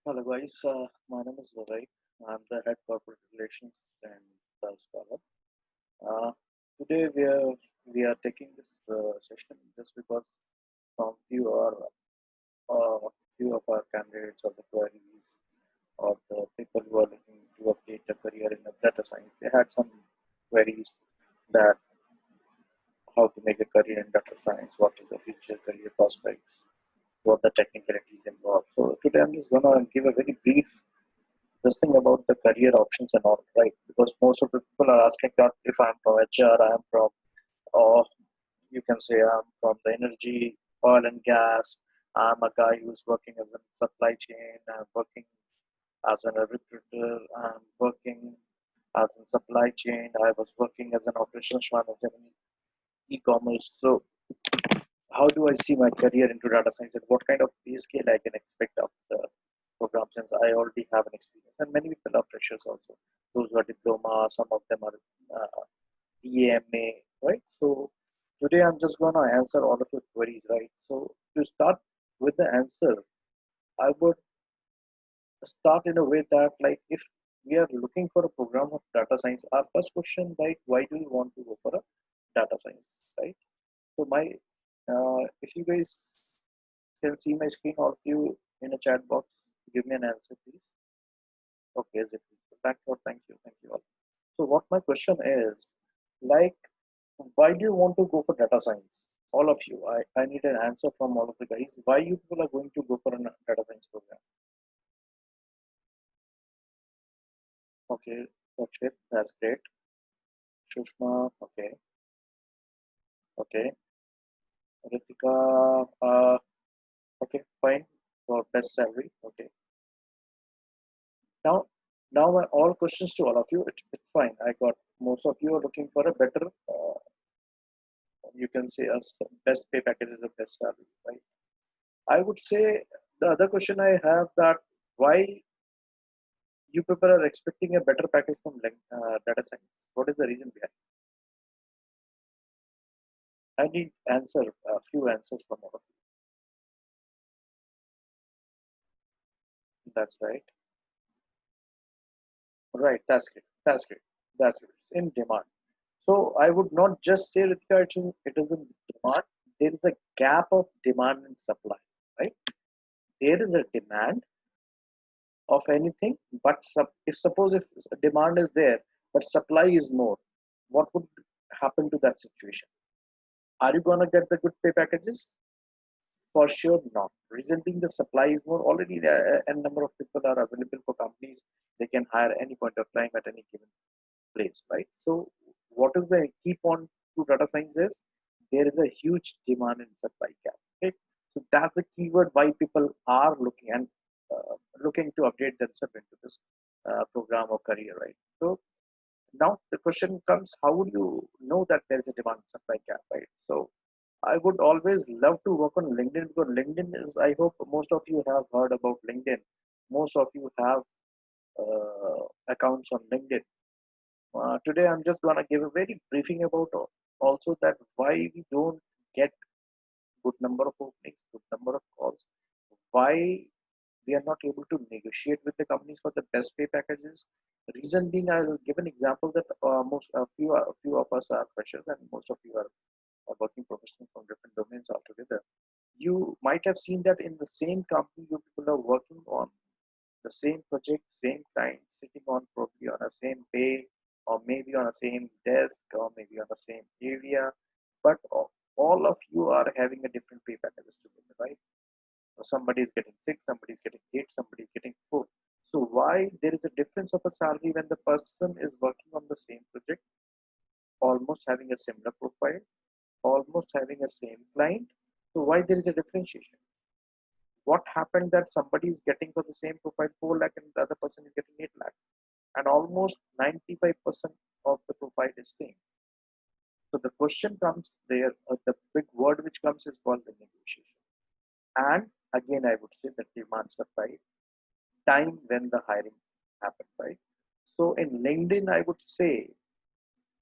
Hello guys, my name is Vivek. I'm the head corporate relations and scholar. Uh, Today we are taking this session just because from few of our candidates or the queries or the people who are looking to update a career in data science, they had some queries that how to make a career in data science, what is the future career prospects, what the technicalities involved. So today I'm just gonna give a very brief this thing about the career options and all, right? Because most of the people are asking that if I'm from HR, I'm from, or you can say I'm from the energy, oil and gas. I'm a guy who's working as a supply chain. I'm working as a recruiter. I'm working as a supply chain. I was working as an operations manager in e-commerce. So how do I see my career into data science and what kind of pay scale I can expect of the program since I already have an experience. And many people are freshers also. Those who are diploma, some of them are DMA, right? So today I'm just going to answer all of your queries, right? So to start with the answer, I would start in a way that like if we are looking for a program of data science, our first question like why do you want to go for a data science, right? So my if you guys can see my screen, all of you in a chat box, give me an answer, please. Okay, is it? Thanks for thank you all. So what my question is, like, why do you want to go for data science? All of you, I need an answer from all of the guys. Why you people are going to go for a data science program? Okay, okay, that's great. Shushma, okay, okay. Ritika, okay, fine. For best salary, okay. Now, now my all questions to all of you. It's fine. I got most of you are looking for a better. You can say as best pay package is the best salary, right? I would say the other question I have that why you people are expecting a better package from data science. What is the reason behind? I need answer a few answers from all of you. That's right. Right. That's great. That's great. That's great. In demand. So I would not just say Ritika, it is in demand. There is a gap of demand and supply. Right. There is a demand of anything, but if suppose if demand is there but supply is more, what would happen to that situation? Are you gonna get the good pay packages? For sure not. Reason being the supply is more already there, a number of people are available for companies. They can hire any point of time at any given place, right? So what is the key point to data science is there is a huge demand and supply gap. Okay, so that's the keyword why people are looking and looking to update themselves into this program or career, right? So now the question comes, how would you know that there is a demand supply gap, right? So I would always love to work on LinkedIn because LinkedIn is, I hope most of you have heard about LinkedIn. Most of you have accounts on LinkedIn. Today, I'm just going to give a very briefing about also that why we don't get good number of openings, good number of calls, why we are not able to negotiate with the companies for the best pay packages. Reason being, I'll give an example that most a few of us are freshers and most of you are working professionals from different domains altogether. You might have seen that in the same company, you people are working on the same project, same client, sitting on probably on the same pay, or maybe on the same desk, or maybe on the same area, but all of you are having a different pay packages together, right? Somebody is getting six, somebody is getting eight, somebody is getting four. So why there is a difference of a salary when the person is working on the same project, almost having a similar profile, almost having a same client? So why there is a differentiation? What happened that somebody is getting for the same profile 4 lakh and the other person is getting 8 lakh, and almost 95% of the profile is same? So the question comes there, the big word which comes is called the negotiation. And again, I would say the demand supply time when the hiring happened, right? So in LinkedIn, I would say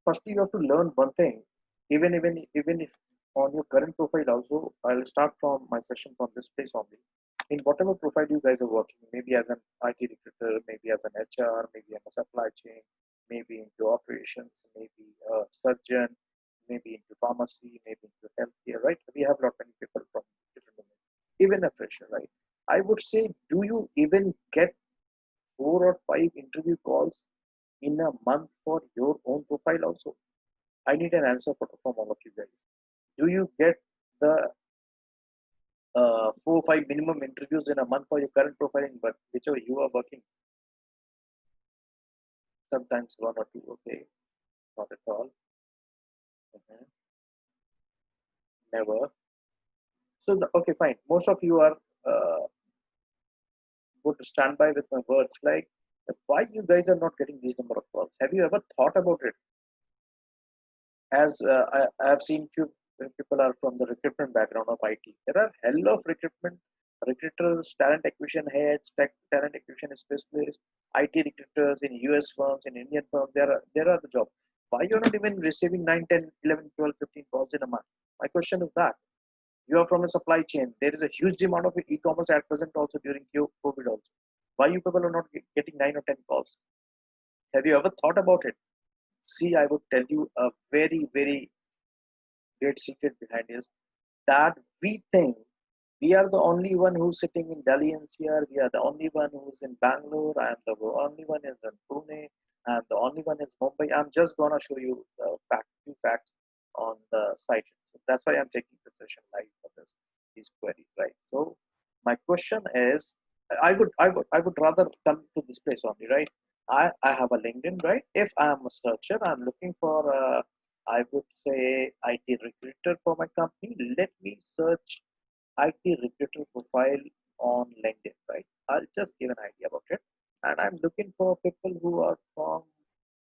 first you have to learn one thing. Even if on your current profile also, I'll start from my session from this place only. in whatever profile you guys are working, maybe as an IT recruiter, maybe as an HR, maybe in a supply chain, maybe into operations, maybe a surgeon, maybe into pharmacy, maybe into healthcare, right? We have a lot many people from different domains, even a fresher, right? I would say, do you even get 4 or 5 interview calls in a month for your own profile also? I need an answer from all of you guys. Do you get the 4 or 5 minimum interviews in a month for your current profile in whichever you are working? Sometimes 1 or 2, okay, not at all. Mhm. Never. So, okay, fine. Most of you are going to stand by with my words. Like, why you guys are not getting these number of calls? Have you ever thought about it? As I have seen few people are from the recruitment background of IT. There are hell of recruiters, talent acquisition heads, talent acquisition specialists, IT recruiters in US firms, in Indian firms. There are the jobs. Why you're not even receiving 9, 10, 11, 12, 15 calls in a month? My question is that you are from a supply chain. There is a huge demand of e-commerce at present also during COVID also. Why you people are not getting 9 or 10 calls? Have you ever thought about it? See, I would tell you a very, very great secret behind is that we think we are the only one who's sitting in Delhi NCR. We are the only one who's in Bangalore. I am the only one is in Pune. And the only one is Mumbai. I'm just gonna show you few facts on the site. So that's why I'm taking the session live for these queries, right? So my question is, I would rather come to this place only, right? I have a LinkedIn, right? If I'm a searcher, I'm looking for I would say IT recruiter for my company. Let me search IT recruiter profile on LinkedIn, right? I'll just give an idea about it. And I'm looking for people who are from,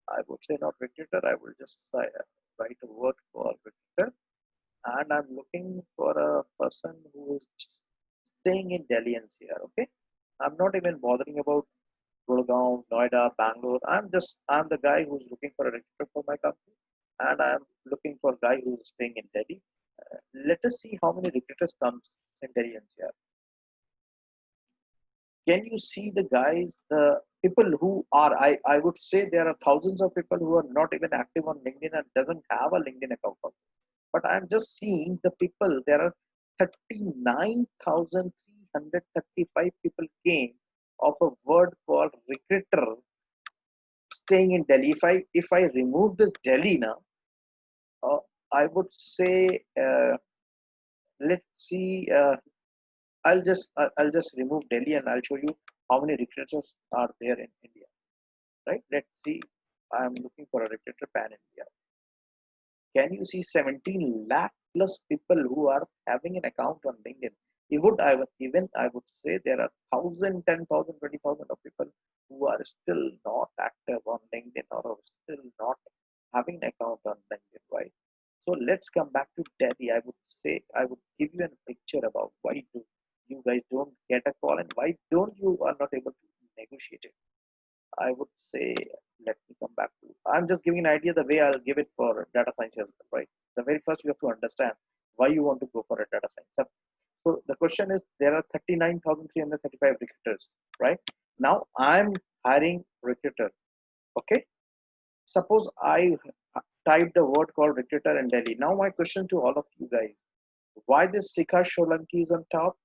I would say not recruiter, I will just write a word for recruiter. And I'm looking for a person who is staying in Delhi NCR, okay? I'm not even bothering about Gurgaon, Noida, Bangalore. I'm the guy who's looking for a recruiter for my company, and I'm looking for a guy who's staying in Delhi. Let us see how many recruiters comes in Delhi NCR. Can you see the guys, the people who are? I would say there are thousands of people who are not even active on LinkedIn and doesn't have a LinkedIn account. But I'm just seeing the people. There are 39,335 people came of a word called recruiter staying in Delhi. If I remove this Delhi now, I would say let's see. I'll just remove Delhi and I'll show you how many recruiters are there in India. Right? Let's see. I'm looking for a recruiter pan India. Can you see 17 lakh plus people who are having an account on LinkedIn? I would say there are 1,000, 10,000, 20,000 of people who are still not active on LinkedIn or are still not having an account on LinkedIn, right? So let's come back to Delhi. I would give you a picture about why do you guys don't get a call and why don't you are not able to negotiate it. I would say, let me come back to. I'm just giving an idea the way I'll give it for data science as well, right? The very first you have to understand why you want to go for a data science. So the question is, there are 39,335 recruiters, right? Now I'm hiring recruiter. Okay. Suppose I typed a word called recruiter in Delhi. Now my question to all of you guys: why this Sikha Solanki is on top?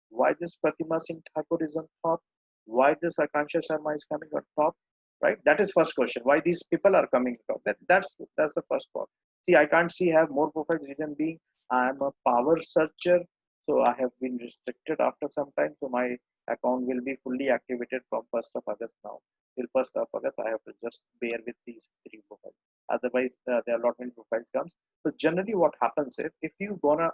Why this Pratima Singh Thakur is on top? Why this Akansha Sharma is coming on top? Right? That is first question. Why these people are coming top? That's the first part. See, I can't see have more profiles. Reason being, I am a power searcher, so I have been restricted after some time. So my account will be fully activated from 1st of August now. Till 1st of August, I have to just bear with these 3 profiles. Otherwise, there are a lot many profiles comes. So generally, what happens is if you gonna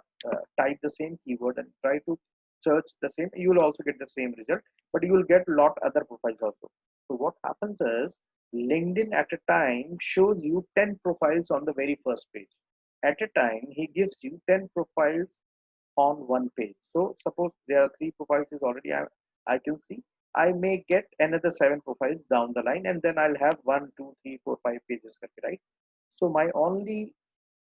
type the same keyword and try to search the same, you will also get the same result, but you will get a lot other profiles also. So what happens is LinkedIn at a time shows you 10 profiles on the very first page. At a time, he gives you 10 profiles on one page. So suppose there are 3 profiles is already I can see. I may get another 7 profiles down the line, and then I'll have 1, 2, 3, 4, 5 pages, right? So my only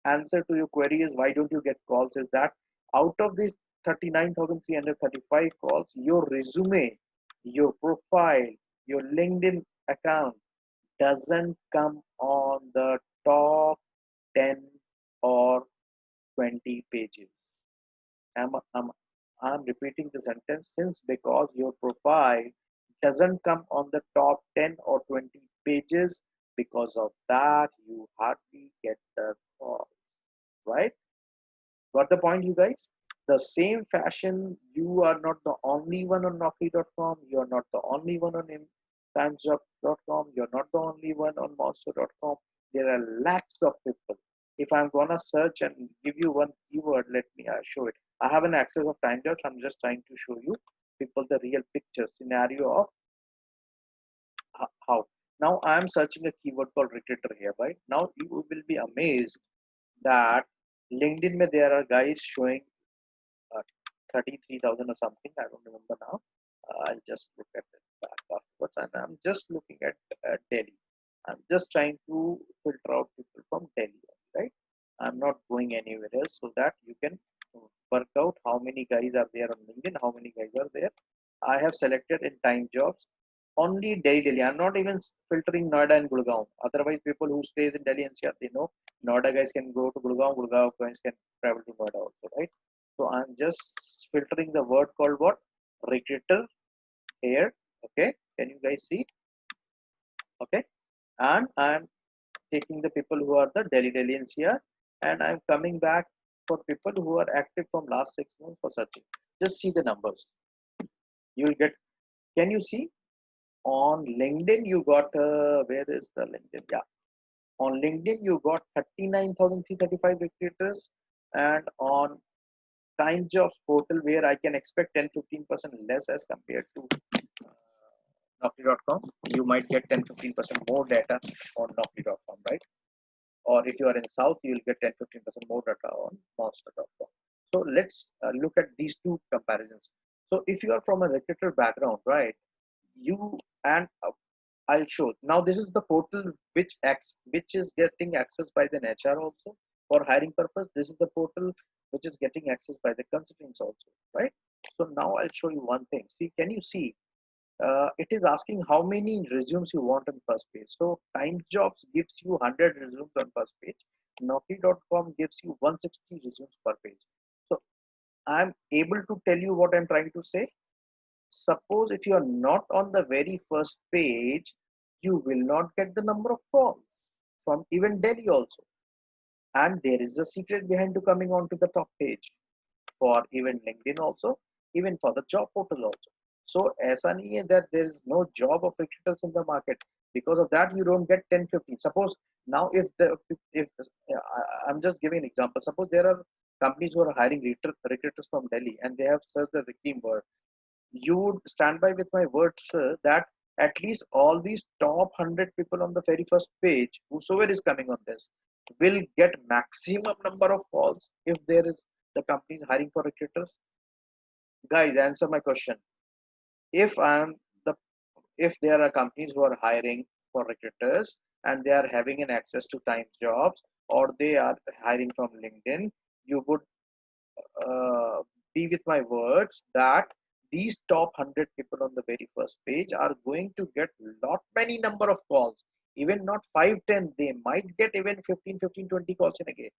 answer to your query is why don't you get calls is that out of these 39,335 calls, your resume, your profile, your LinkedIn account doesn't come on the top 10 or 20 pages. I'm repeating the sentence since because your profile doesn't come on the top 10 or 20 pages. Because of that, you hardly get the call, right? Got the point, you guys? The same fashion, you are not the only one on Naukri.com. You're not the only one on timesjob.com. You're not the only one on monster.com. There are lakhs of people. If I'm gonna search and give you one keyword, let me show it. I have an access of time jobs. I'm just trying to show you people the real picture scenario of how. Now I'm searching a keyword called recruiter here, right? Now you will be amazed that LinkedIn mein there are guys showing uh, 33,000 or something. I don't remember now. I'll just look at it back afterwards. And I'm just looking at Delhi. I'm just trying to filter out people from Delhi, right? I'm not going anywhere else so that you can work out how many guys are there on LinkedIn, how many guys are there. I have selected in time jobs only Delhi. I'm not even filtering Noida and Gurgaon. Otherwise, people who stays in Delhi NCR, they know Noida guys can go to Gurgaon, Gurgaon guys can travel to Noida also, right? So I'm just filtering the word called what? Recruiter here. Okay. Can you guys see? Okay. And I'm taking the people who are the Delhi NCR and I'm coming back for people who are active from last 6 months for searching. Just see the numbers. You'll get, can you see? On LinkedIn, you got, where is the LinkedIn? Yeah. On LinkedIn, you got 39,335 recruiters and on time jobs portal where I can expect 10-15% less as compared to Naukri.com. You might get 10-15% more data on Naukri.com, right? Or if you are in South, you'll get 10-15% more data on Monster.com. So let's look at these two comparisons. So if you are from a recruiter background, right, you and I'll show. Now this is the portal which is getting accessed by the HR also for hiring purpose. This is the portal which is getting accessed by the consultants also, right? So now I'll show you one thing. See, can you see? It is asking how many resumes you want on first page. So Time Jobs gives you 100 resumes on first page. Naukri.com gives you 160 resumes per page. So I'm able to tell you what I'm trying to say. Suppose if you are not on the very first page, you will not get the number of calls from even Delhi also. And there is a secret behind to coming onto the top page for even LinkedIn also, even for the job portal also. So ऐसा नहीं है that there is no job of recruiters in the market. Because of that, you don't get 10-15. Suppose now if I'm just giving an example. Suppose there are companies who are hiring recruiters from Delhi and they have searched the keyword. You would stand by with my words, sir, that at least all these top 100 people on the very first page, whosoever is coming on this, will get maximum number of calls if there is the company is hiring for recruiters. Guys, answer my question. If I'm the if there are companies who are hiring for recruiters and they are having an access to time jobs or they are hiring from LinkedIn, you would be with my words that these top 100 people on the very first page are going to get lot many number of calls, even not 5-10, they might get even 15-20 calls in a day.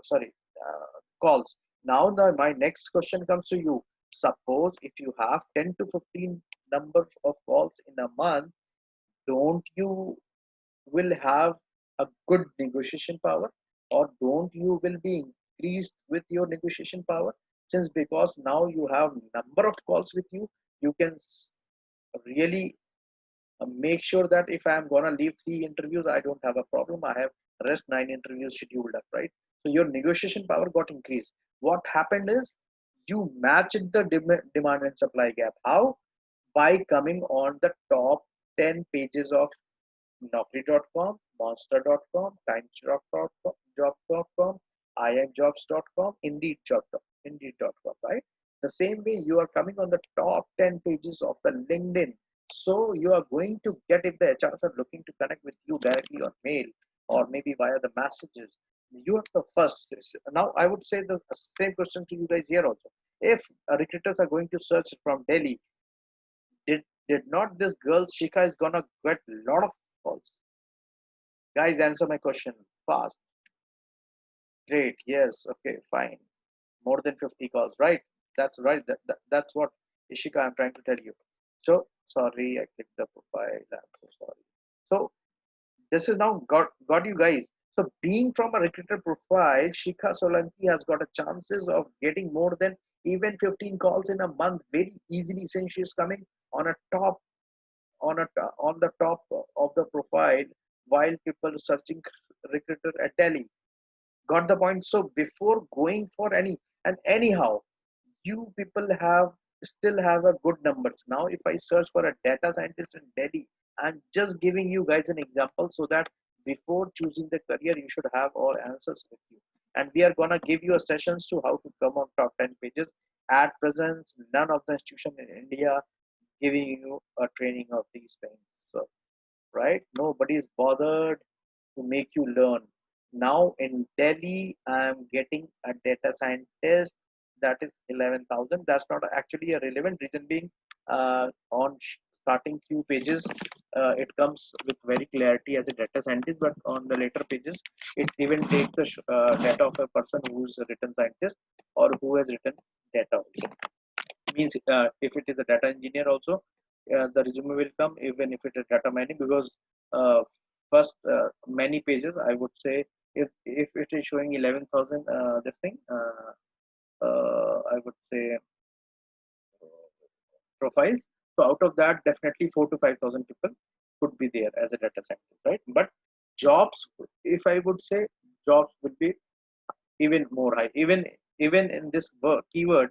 Sorry, calls. Now my next question comes to you. Suppose if you have 10 to 15 number of calls in a month, don't you will have a good negotiation power, or don't you will be increased with your negotiation power, since because now you have number of calls with you, you can really make sure that if I am gonna leave 3 interviews, I don't have a problem. I have rest 9 interviews scheduled up, right? So your negotiation power got increased. What happened is you matched the demand and supply gap. How? By coming on the top 10 pages of Naukri.com, Monster.com, Timesjob.com, IMjobs.com, Indeed.com, right? The same way you are coming on the top 10 pages of the LinkedIn. So you are going to get, if the HRs are looking to connect with you directly on mail or maybe via the messages, You have the first. Now I would say the same question to you guys here also. If recruiters are going to search from Delhi, did not this girl Shika is gonna get a lot of calls? Guys, answer my question fast. Great. Yes. Okay. Fine. More than 50 calls, right? That's right. That's what Ishika I'm trying to tell you. So sorry, I clicked the profile. I'm so sorry. So this is now got you guys. So being from a recruiter profile, Shikha Solanki has got a chances of getting more than even 15 calls in a month very easily since she's coming on a top on the top of the profile while people searching recruiter at Delhi. Got the point? So before going for any and anyhow, you people have still have a good numbers. Now if I search for a data scientist in Delhi, I'm just giving you guys an example so that before choosing the career you should have all answers with you, and we are gonna give you a sessions to how to come on top 10 pages. At present none of the institution in India giving you a training of these things, so right, nobody is bothered to make you learn. Now in Delhi, I'm getting a data scientist that is 11,000. That's not actually a relevant reason being on starting few pages, it comes with very clarity as a data scientist, but on the later pages, it even takes the data of a person who's a written scientist or who has written data also. Means if it is a data engineer also, the resume will come even if it is data mining because uh, first many pages I would say if it is showing 11,000 this thing I would say profiles, so out of that definitely 4 to 5,000 people could be there as a data scientist, right? But jobs, if I would say, jobs would be even more high, even in this keyword,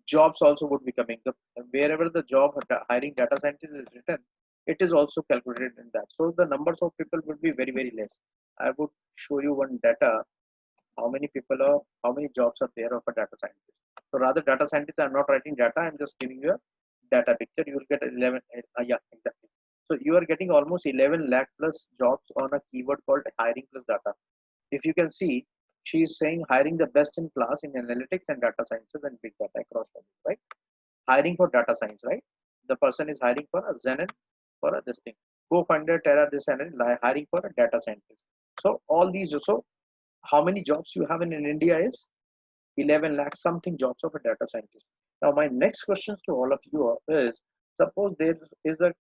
jobs also would be coming. The wherever the job hiring data scientist is written, it is also calculated in that. So the numbers of people would be very very less. I would show you one data, how many people are, how many jobs are there of a data scientist. So rather data scientists, I'm not writing data, I'm just giving you a data picture. You will get 11, yeah, exactly. So you are getting almost 11 lakh plus jobs on a keyword called hiring plus data. If you can see, she is saying hiring the best in class in analytics and data sciences and big data across domains, right? Hiring for data science, right? The person is hiring for a Zen for a this thing. Co-founder Terra this and hiring for a data scientist. So all these, so how many jobs you have in India is 11 lakh something jobs of a data scientist. Now my next questions to all of you is, suppose there is a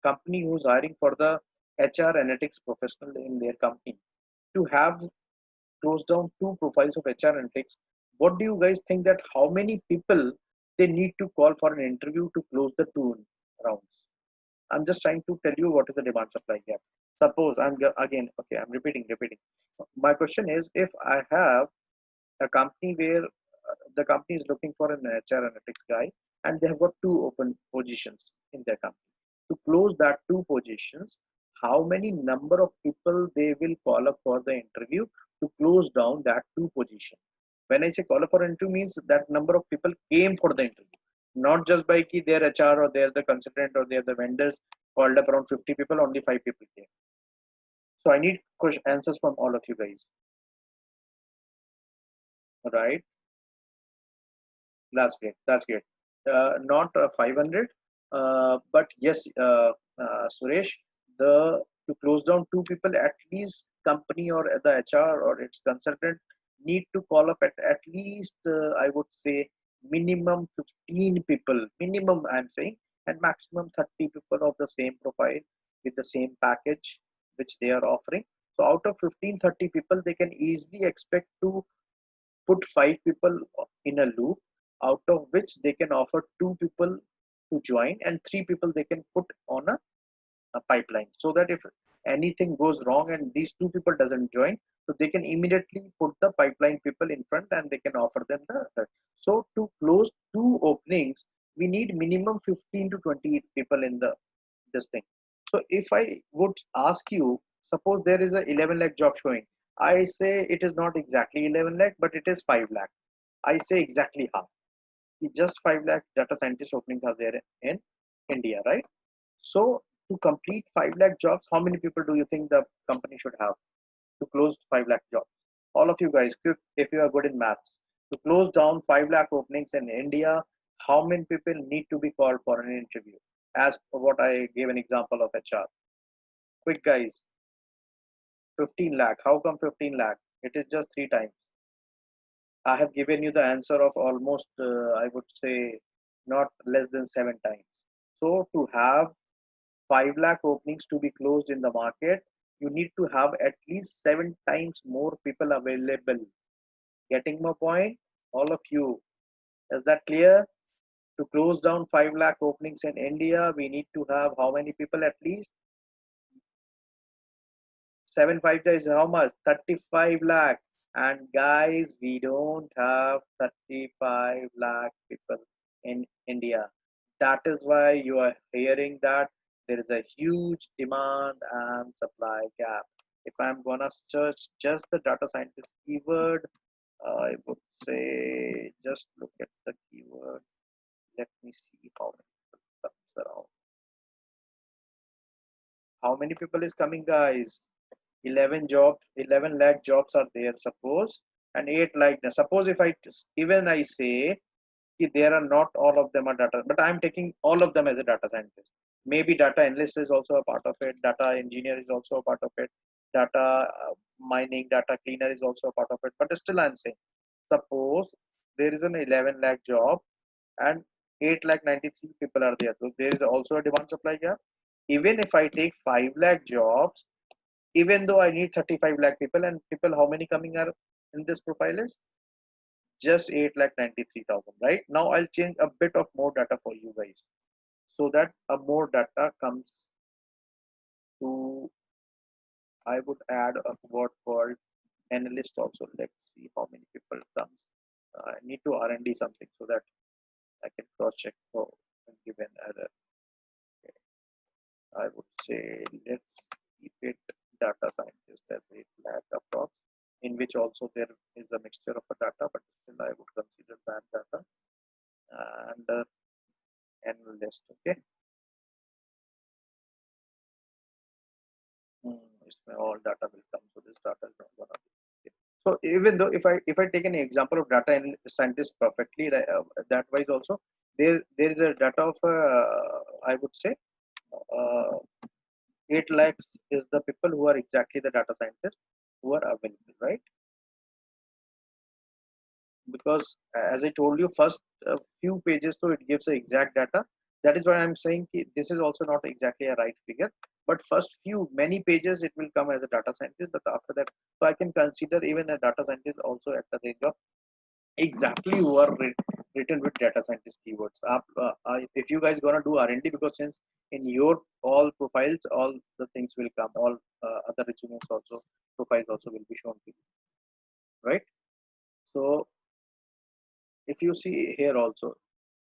company who's hiring for the HR analytics professional in their company to have close down two profiles of HR analytics. What do you guys think that how many people they need to call for an interview to close the two rounds? I'm just trying to tell you what is the demand supply gap. Suppose again, okay, I'm repeating. My question is, if I have a company where the company is looking for an HR analytics guy and they have got two open positions in their company. To close that two positions, how many number of people they will call up for the interview to close down that two position? When I say call up for interview means that number of people came for the interview, not just by key their HR or they're the consultant or they're the vendors called up around 50 people, only 5 people came. So I need answers from all of you guys, right? That's great. That's great. Not 500, but yes, Suresh, the to close down two people, at least company or the HR or its consultant need to call up at least, I would say, minimum 15 people, minimum I'm saying, and maximum 30 people of the same profile with the same package which they are offering. So out of 15, 30 people, they can easily expect to put 5 people in a loop, out of which they can offer 2 people to join and 3 people they can put on a pipeline, so that if anything goes wrong and these 2 people doesn't join, so they can immediately put the pipeline people in front and they can offer them the. So to close two openings, we need minimum 15 to 20 people in the this thing. So if I would ask you, suppose there is a 11 lakh job showing, I say it is not exactly 11 lakh, but it is 5 lakh. I say exactly half. Just 5 lakh data scientist openings are there in India, right? So to complete 5 lakh jobs, how many people do you think the company should have? to close 5 lakh jobs. All of you guys, if you are good in maths, to close down 5 lakh openings in India, how many people need to be called for an interview? As for what I gave an example of HR. Quick guys, 15 lakh. How come 15 lakh? It is just 3 times. I have given you the answer of almost, I would say, not less than 7 times. So to have 5 lakh openings to be closed in the market, you need to have at least 7 times more people available. Getting my point? All of you. Is that clear? To close down 5 lakh openings in India, we need to have how many people at least? 7 5 times how much? 35 lakh. And guys, we don't have 35 lakh people in India. That is why you are hearing that there is a huge demand and supply gap. If I'm gonna search just the data scientist keyword, I would say just look at the keyword. Let me see how many people comes around. How many people is coming, guys? 11 jobs, 11 lakh jobs are there, suppose, and 8 lakh. Suppose if even I say there are not all of them are data, but I'm taking all of them as a data scientist. Maybe data analyst is also a part of it, data engineer is also a part of it, data mining, data cleaner is also a part of it. But still, I'm saying, suppose there is an 11 lakh job and 8 lakh 93 people are there. So there is also a demand supply gap. Even if I take 5 lakh jobs, even though I need 35 lakh people, and people how many coming are in this profile is just 8 lakh 93,000, right? Now I'll change a bit of more data for you guys so that a more data comes to, I would add a word called analyst also. Let's see how many people comes. I need to R&D something so that I can cross check for given error. Okay. I would say let's keep it data scientist as 8 lakh approx, in which also there is a mixture of a data, but still I would consider that data and analyst. Okay. इसमें all data will come, so this data is not gonna be. Okay. So even though if I take an example of data scientist perfectly, that wise also there is a data of I would say uh, 8 lakhs is the people who are exactly the data scientists who are available, right? Because as I told you, first few pages, so it gives the exact data. That is why I'm saying this is also not exactly a right figure. But first few many pages it will come as a data scientist. But after that, so I can consider even a data scientist also at the range of exactly who are written with data scientist keywords. If you guys gonna do R&D, because since in your all profiles, all the things will come, all other resumes also profiles also will be shown to you, right? So if you see here also,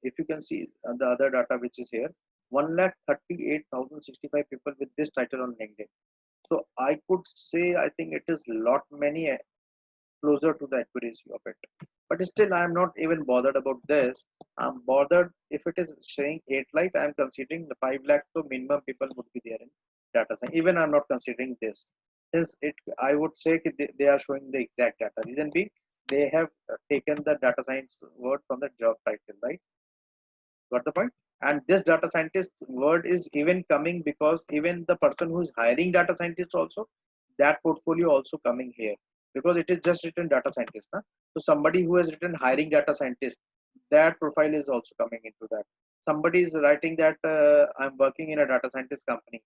if you can see the other data which is here, 1,38,065 people with this title on LinkedIn. So I could say I think it is lot many closer to the accuracy of it. But still, I am not even bothered about this. I'm bothered if it is showing 8 lakh. I am considering the 5 lakh, so minimum people would be there in data science. Even I'm not considering this, since I would say they are showing the exact data. Reason being, they have taken the data science word from the job title, right? Got the point? And this data scientist word is even coming because even the person who is hiring data scientists also, that portfolio also coming here, because it is just written data scientist. Huh? So somebody who has written hiring data scientist, that profile is also coming into that. Somebody is writing that I'm working in a data scientist company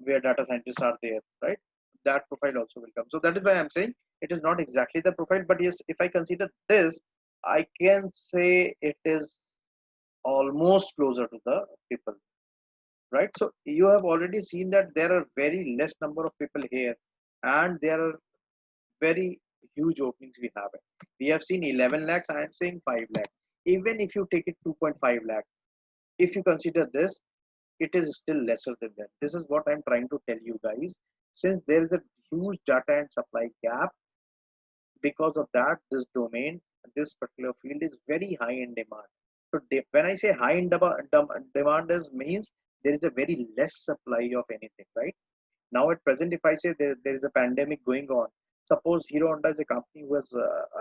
where data scientists are there, right? That profile also will come. So that is why I'm saying it is not exactly the profile, but yes, if I consider this, I can say it is almost closer to the people, right? So you have already seen that there are very less number of people here, and there are very huge openings we have. We have seen 11 lakhs. I am saying 5 lakh. Even if you take it 2.5 lakh, if you consider this, it is still lesser than that. This is what I'm trying to tell you guys. Since there is a huge data and supply gap, because of that, this domain, this particular field is very high in demand. So when I say high in demand is means there is a very less supply of anything, right? Now at present, if I say there is a pandemic going on, suppose Hero Honda is a company who has,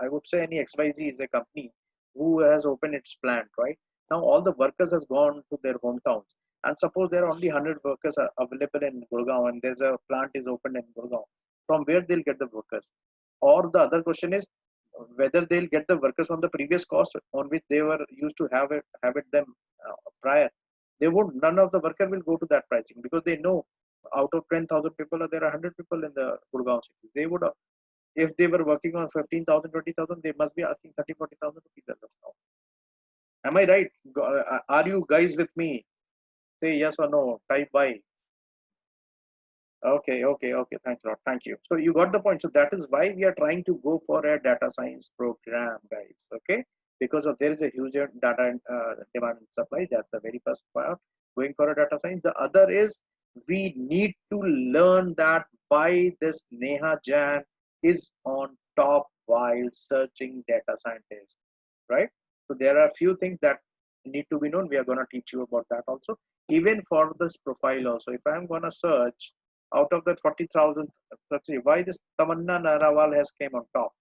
I would say any XYZ is a company who has opened its plant, right? Now all the workers has gone to their hometowns. And suppose there are only 100 workers are available in Gurgaon and there's a plant is opened in Gurgaon. From where they'll get the workers? Or the other question is whether they'll get the workers on the previous cost on which they were used to have it them prior. They won't. None of the worker will go to that pricing because they know out of 10,000 people, there are 100 people in the Gurgaon city. They would, if they were working on 15,000, 20,000, they must be asking 30, 40,000 rupees as of now. Am I right? Are you guys with me? Say yes or no. Type Y. Okay. Thanks a lot. Thank you. So you got the point. So that is why we are trying to go for a data science program, guys. Okay, because of there is a huge data demand and supply. That's the very first part. Going for a data science. The other is we need to learn that why this Neha Jain is on top while searching data scientists, right? So there are a few things that need to be known. We are going to teach you about that also. Even for this profile also, if I'm going to search out of that 40,000, let's see why this Tamanna Narawal has came on top,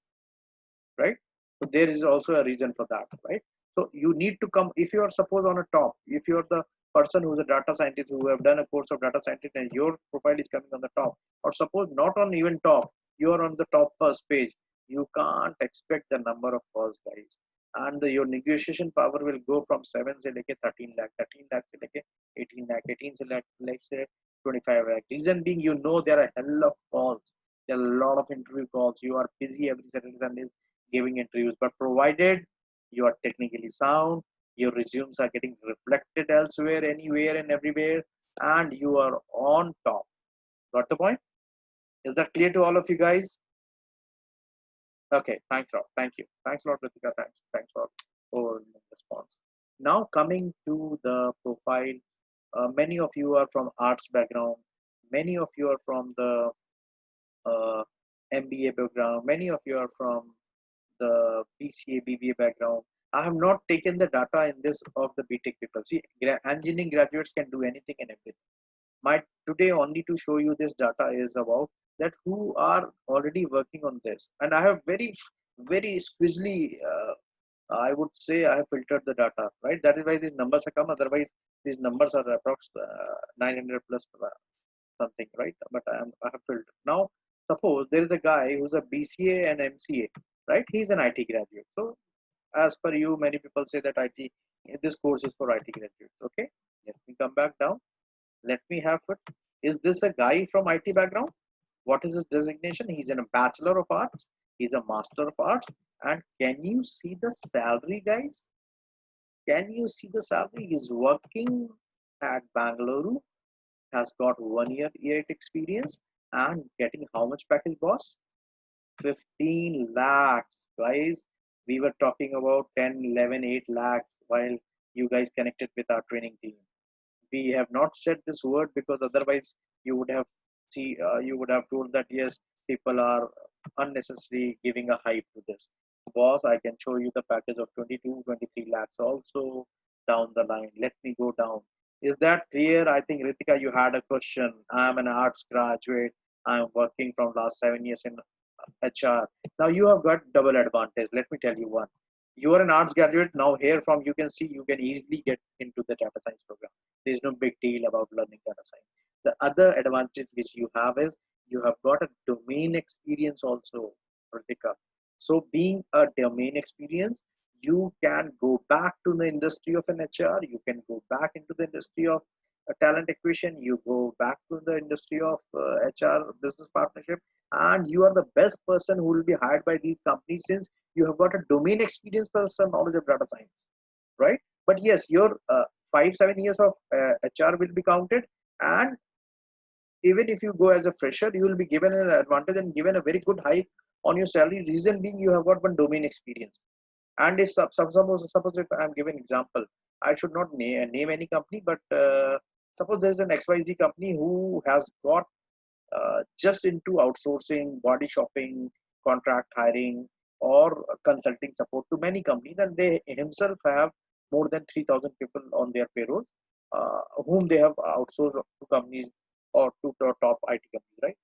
right? So there is also a reason for that, right? So you need to come, if you are suppose on a top, if you are the person who's a data scientist who have done a course of data scientist and your profile is coming on the top, or suppose not on even top, you are on the top first page, you can't expect the number of calls, guys. And your negotiation power will go from 7 से लेके 13 lakh, 13 lakh से लेके 18 lakh, 18 से like say 25 lakh. Reason being, you know, there are a hell of calls, there are a lot of interview calls, you are busy every Saturday Sunday giving interviews, but provided you are technically sound, your resumes are getting reflected elsewhere, anywhere and everywhere, and you are on top. Got the point? Is that clear to all of you guys? Okay, thanks a lot. Thank you. Thanks a lot, Ritika. Thanks a lot for the response. Now coming to the profile, many of you are from arts background. Many of you are from the uh, MBA background. Many of you are from the BCA, BBA background. I have not taken the data in this of the BTech people. See, engineering graduates can do anything and everything. My today only to show you this data is about that who are already working on this. And I have very squeezely, I would say I have filtered the data, right? That is why these numbers have come. Otherwise, these numbers are approx 900 plus something, right? But I have filtered. Now, suppose there is a guy who's a BCA and MCA, right? He's an IT graduate. So as per you, many people say that IT, this course is for IT graduates. Okay, let me come back down. Let me have it. Is this a guy from IT background? What is his designation? He's in a Bachelor of Arts. He's a Master of Arts. And can you see the salary, guys? Can you see the salary? He's working at Bangalore, has got 1 year EIT experience and getting how much package, boss? 15 lakhs, guys. We were talking about 10, 11, 8 lakhs while you guys connected with our training team. We have not said this word because otherwise you would have you would have told that yes, people are unnecessarily giving a hype to this. Boss, I can show you the package of 22, 23 lakhs also down the line. Let me go down. Is that clear? I think Ritika, you had a question. I'm an arts graduate. I'm working from last 7 years in HR. Now you have got double advantage. Let me tell you one. You are an arts graduate. Now here from you can see you can easily get into the data science program. There is no big deal about learning data science. The other advantage which you have is you have got a domain experience also, Ritika. So being a domain experience, you can go back to the industry of an HR. You can go back into the industry of a talent acquisition. You go back to the industry of HR business partnership, and you are the best person who will be hired by these companies since you have got a domain experience plus some knowledge of data science, right? But yes, your 5 7 years of HR will be counted, and even if you go as a fresher, you will be given an advantage and given a very good hike on your salary. Reason being, you have got one domain experience. And if suppose if I'm giving example, I should not name any company, but suppose there's an XYZ company who has got just into outsourcing, body shopping, contract hiring, or consulting support to many companies, and they himself have more than 3,000 people on their payrolls, whom they have outsourced to companies or two top IT companies, right?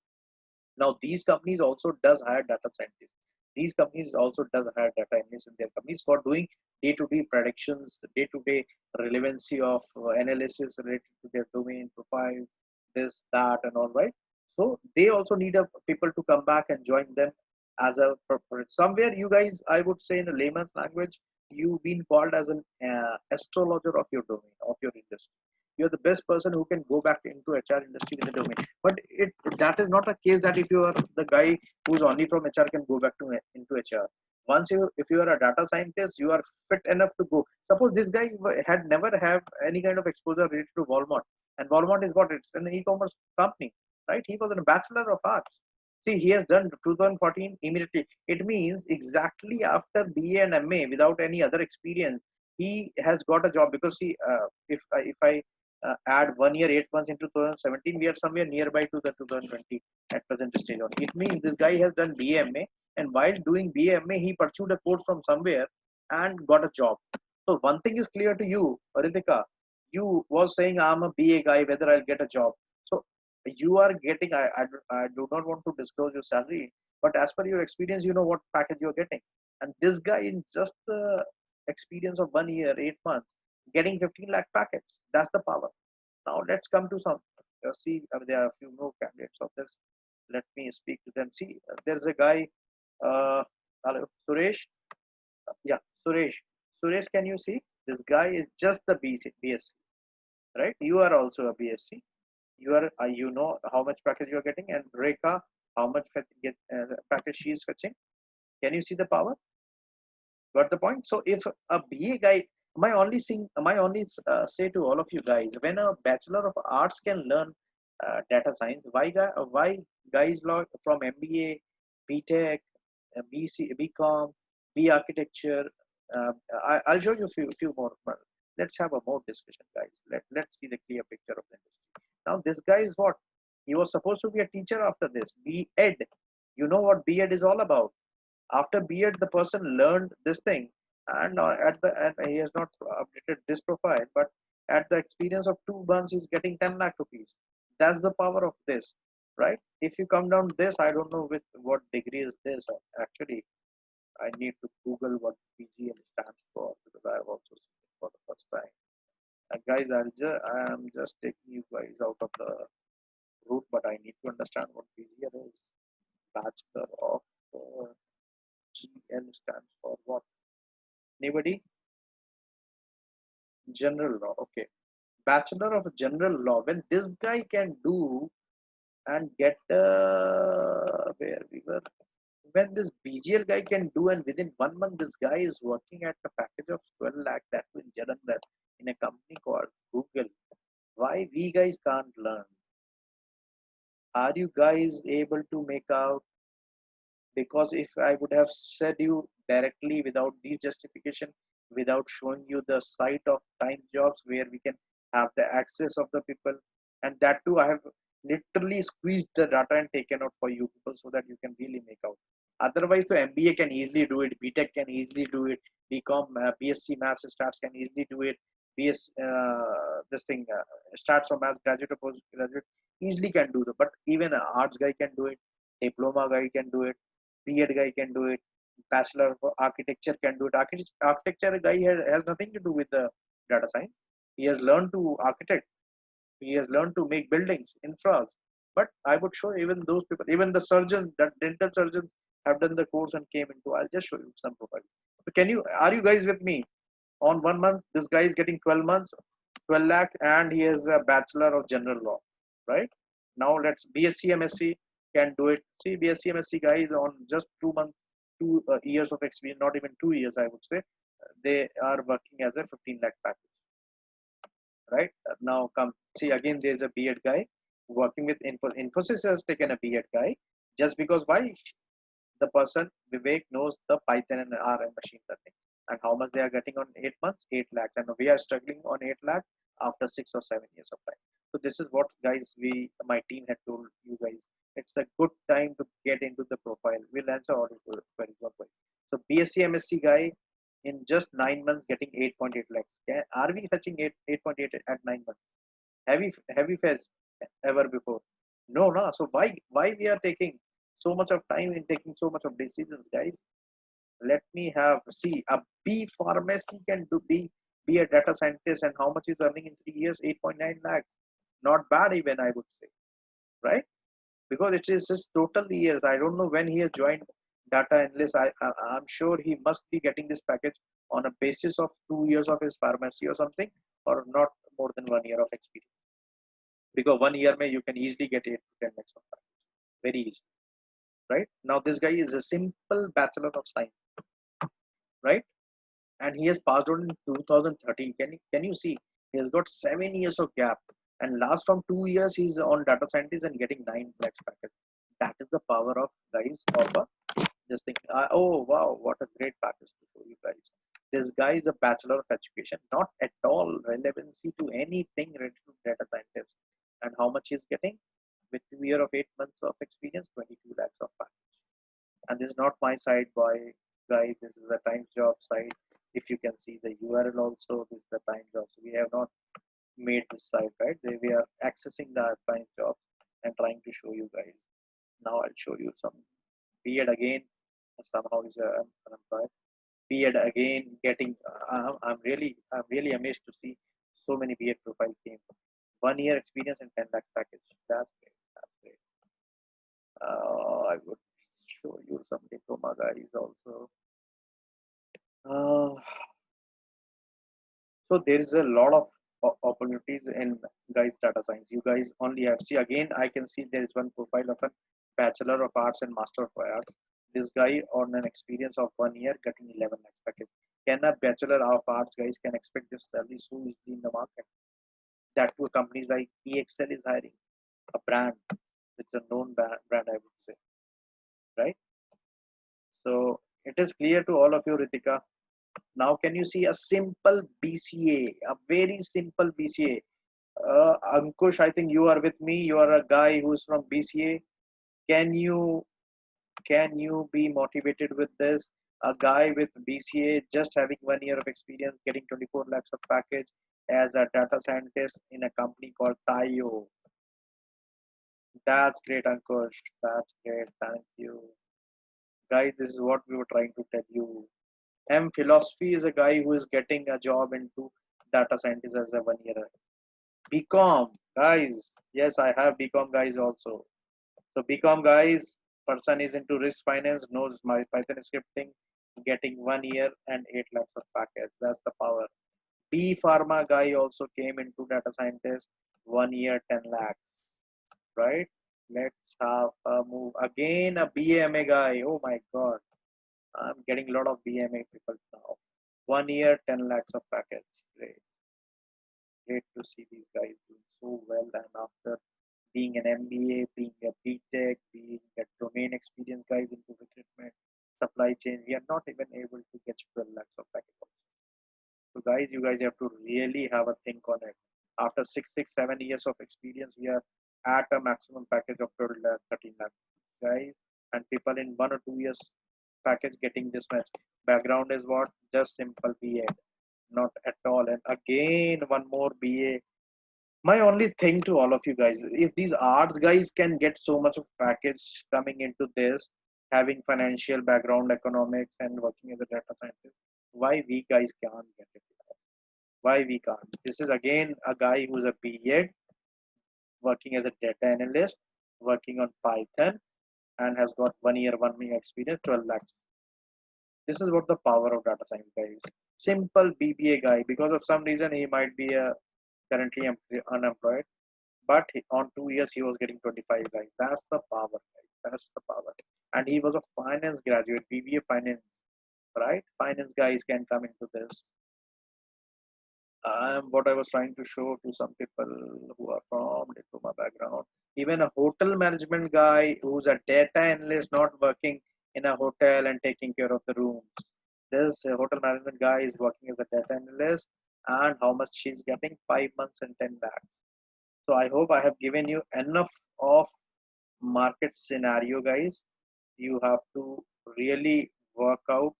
Now these companies also does hire data scientists. These companies also does hire data analysts in their companies for doing day-to-day predictions, day-to-day relevancy of analysis related to their domain profile, this, that, and all, right? So they also need a people to come back and join them as a somewhere. You guys, I would say in a layman's language, you've been called as an astrologer of your domain, of your industry. You're the best person who can go back into HR industry with the domain. But that is not a case that if you are the guy who's only from HR can go back to into HR. Once if you are a data scientist, you are fit enough to go. Suppose this guy had never have any kind of exposure related to Walmart, and Walmart is what, it's an e-commerce company, right? He was a bachelor of arts. See, he has done 2014 immediately. It means exactly after BA and MA without any other experience, he has got a job. Because see, if I add 1 year 8 months into 2017, we are somewhere nearby to the 2020 at present stage on. It means this guy has done BMA, and while doing BMA, he pursued a course from somewhere and got a job. So one thing is clear to you, Ritika. You was saying I'm a BA guy, whether I'll get a job. So you are getting. I do not want to disclose your salary, but as per your experience, you know what package you're getting. And this guy in just the experience of 1 year 8 months, getting 15 lakh package. That's the power. Now let's come to some. See, there are a few more candidates of this. Let me speak to them. See, there's a guy. Hello, Suresh. Yeah, Suresh. Suresh, can you see? This guy is just the BSc, right? You are also a BSc. You are, you know how much package you are getting, and Rekha, how much package she is fetching. Can you see the power? Got the point? So if a BA guy, my only say to all of you guys, when a Bachelor of Arts can learn data science, why guys from MBA, BTech, BCom, B Architecture, I'll show you few more. But let's have a more discussion, guys. Let's see the clear picture of the industry. Now this guy is what? He was supposed to be a teacher after this. B.Ed. You know what B.Ed is all about? After B.Ed, the person learned this thing, and at the end, he has not updated this profile, but at the experience of 2 months, he's getting 10 lakh rupees. That's the power of this, right? If you come down this, I don't know with what degree is this. Actually, I need to Google what PGL stands for, because I have also seen it for the first time. Guys, I am just taking you guys out of the route, but I need to understand what PGL is. Bachelor of GL stands for what? Anybody? General law. Okay. Bachelor of General Law. When this guy can do and get where we were, when this BGL guy can do, and within 1 month, this guy is working at a package of 12 lakh, that in Jalandhar, in a company called Google. Why we guys can't learn? Are you guys able to make out? Because if I would have said you directly without these justification, without showing you the site of time jobs where we can have the access of the people, and that too I have literally squeezed the data and taken out for you people so that you can really make out. Otherwise, the MBA can easily do it, BTech can easily do it, BCom, BSc Maths Stats can easily do it, BS this thing starts from maths graduate or postgraduate easily can do it. But even an arts guy can do it, diploma guy can do it, B.Ed guy can do it, Bachelor of Architecture can do it. Architecture guy has nothing to do with the data science. He has learned to architect. He has learned to make buildings, infras. But I would show even those people, even the surgeons, that dental surgeons have done the course and came into. I'll just show you some profiles. So are you guys with me? On 1 month, this guy is getting 12 months, 12 lakh, and he is a Bachelor of General Law, right? Now let's BSc MSc can do it. See, BSc MSc guys on just 2 months, 2 years of experience, not even 2 years, I would say. They are working as a 15 lakh package, right? Now come see again. There's a B.Ed guy working with Infosys has taken a B.Ed guy just because why? The person Vivek knows the Python and R and machine learning, and how much they are getting on 8 months, 8 lakhs, and we are struggling on 8 lakh after 6 or 7 years of time. So this is what guys my team had told you guys. It's a good time to get into the profile. We'll answer all your queries. So BSc MSc guy in just 9 months getting 8.8 lakhs. Are we fetching 8.8 at 9 months? Have we fetched? ever before? No, no. So why we are taking so much of time in taking so much of decisions, guys? Let me have see a B pharmacy can be a data scientist, and how much is earning in 3 years? 8.9 lakhs. Not bad even, I would say, right? Because it is just total years. I don't know when he has joined data analyst. I'm sure he must be getting this package on a basis of 2 years of his pharmacy or something, or not more than 1 year of experience. Because 1 year may you can easily get 8 to 10 lakhs of package. Very easy, right? Now this guy is a simple bachelor of science, right? And he has passed out in 2013. Can you see? He has got 7 years of gap, and last from 2 years he's on data scientist and getting 9 lakhs package. That is the power of guys of a just think. Oh wow, what a great package to show you guys. This guy is a bachelor of education, not at all relevancy to anything related to data scientist. And how much he's getting with 2 year of 8 months of experience, 22 lakhs of package. And this is not my site, boy, guys. This is a time job site. If you can see the URL also, this is the time jobs. We have not made this site, right? We are accessing the time jobs and trying to show you guys. Now I'll show you some beard again. Somehow is unemployed. Beard again getting. I'm really amazed to see so many beard profile came. 1 year experience and 10 lakh package. That's great. That's great. I would show you some diploma guys also. Uh, so there is a lot of opportunities in guys data science. You guys only have see again. I can see there is one profile of a bachelor of arts and master of arts. This guy on an experience of 1 year getting 11 lakhs package. Can a bachelor of arts guys can expect this salary so easily in the market? That to companies like EXL is hiring a brand. It's a known brand, I would say, right? So it is clear to all of you, Ritika. Now, can you see a simple BCA, a very simple BCA? Ankush, I think you are with me. You are a guy who is from BCA. Can you be motivated with this? A guy with BCA just having 1 year of experience, getting 24 lakhs of package as a data scientist in a company called Tayo. That's great, Ankush. That's great. Thank you. Guys, this is what we were trying to tell you. M Philosophy is a guy who is getting a job into data scientist as a 1 year. BCom, guys. Yes, I have BCom guys also. So BCom guys, person is into risk finance, knows my Python scripting, getting 1 year and 8 lakhs of package. That's the power. B Pharma guy also came into data scientist, 1 year, 10 lakhs. Right? Let's have a move again. A BMA guy. Oh my God. I'm getting a lot of BMA people now. 1 year, 10 lakhs of package. Great. Great to see these guys doing so well. And after being an MBA, being a BTech, being a domain experience guys into recruitment, supply chain, we are not even able to get 12 lakhs of package. So guys, you guys have to really have a think on it. After 7 years of experience, we are at a maximum package of 12 lakh, 13 lakh, guys. And people in 1 or 2 years package getting this much. Background is what? Just simple BA, not at all. And again, one more BA. My only thing to all of you guys, if these arts guys can get so much of package coming into this, having financial background, economics, and working as a data scientist, why we guys can't get it? Why we can't? This is again a guy who's a BEd, working as a data analyst, working on Python, and has got 1 year, 1 year experience, 12 lakhs. This is what the power of data science, guys. Simple BBA guy. Because of some reason, he might be currently unemployed, but on 2 years, he was getting 25 guys. That's the power, guys. That's the power. And he was a finance graduate, BBA finance, right? Finance guys can come into this. What I was trying to show to some people who are from diploma background. Even a hotel management guy who's a data analyst, not working in a hotel and taking care of the rooms. This hotel management guy is working as a data analyst, and how much she's getting? 5 months and 10 lakhs. So I hope I have given you enough of market scenario, guys. You have to really work out,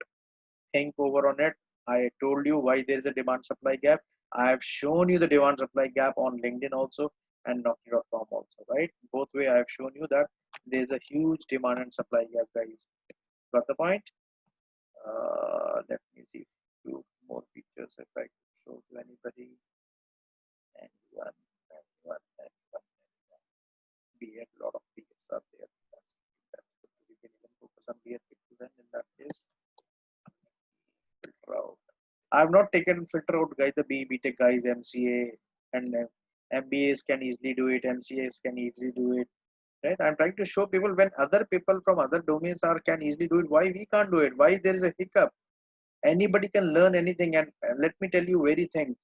think over on it. I told you why there is a demand supply gap. I have shown you the demand supply gap on LinkedIn also. and Naukri.com also, right? Both way I have shown you that there is a huge demand and supply gap, guys. Got the point? Let me see few more features if I could show to anybody. Anyone, anyone. BA, a lot of BAs are there. That's good. We can even focus on BA people then in that case. Filter out. I have not taken filter out, guys. The BE, BTech guys, MCA and MBAs can easily do it. MCAs can easily do it. Right? I'm trying to show people when other people from other domains are can easily do it. Why we can't do it? Why there is a hiccup? Anybody can learn anything, and let me tell you very thing,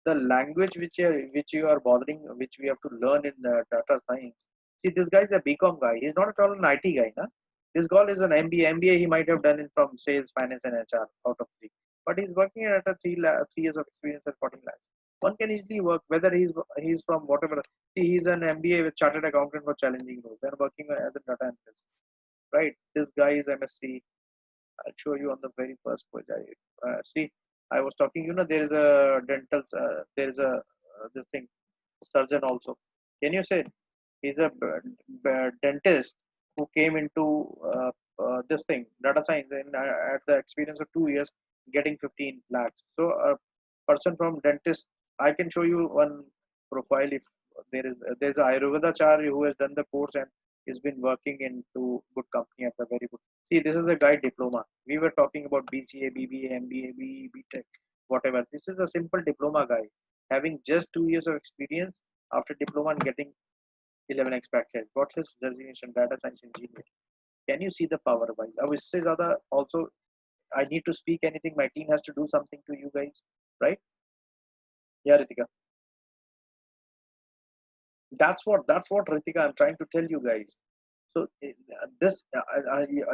the language which you are bothering, which we have to learn in data science. See, this guy is a BCom guy. He's not at all an IT guy, na? This guy is an MBA. He might have done it from sales, finance, and HR out of three, but he's working at a 3 years of experience at 14 lakhs. One can easily work whether he's from whatever. See, he's an MBA with chartered accountant for challenging roles. Then working as a data analyst, right? This guy is MSc. I'll show you on the very first page. See, I was talking. There is a dental. There is a this thing surgeon also. Can you say he's a dentist who came into this thing data science and at the experience of 2 years, getting 15 lakhs. So a person from dentist, I can show you one profile if there's a Ayurvedacharya who has done the course and has been working into good company at the very good. See, this is a guy diploma. We were talking about BCA, BBA, MBA, BE, BTech, whatever. This is a simple diploma guy having just 2 years of experience after diploma and getting 11x package. What's his designation? Data science engineer. Can you see the power wise? I wish Zada also. I need to speak anything. My team has to do something to you guys, right? Yeah, Ritika. That's what Ritika. I'm trying to tell you guys. So this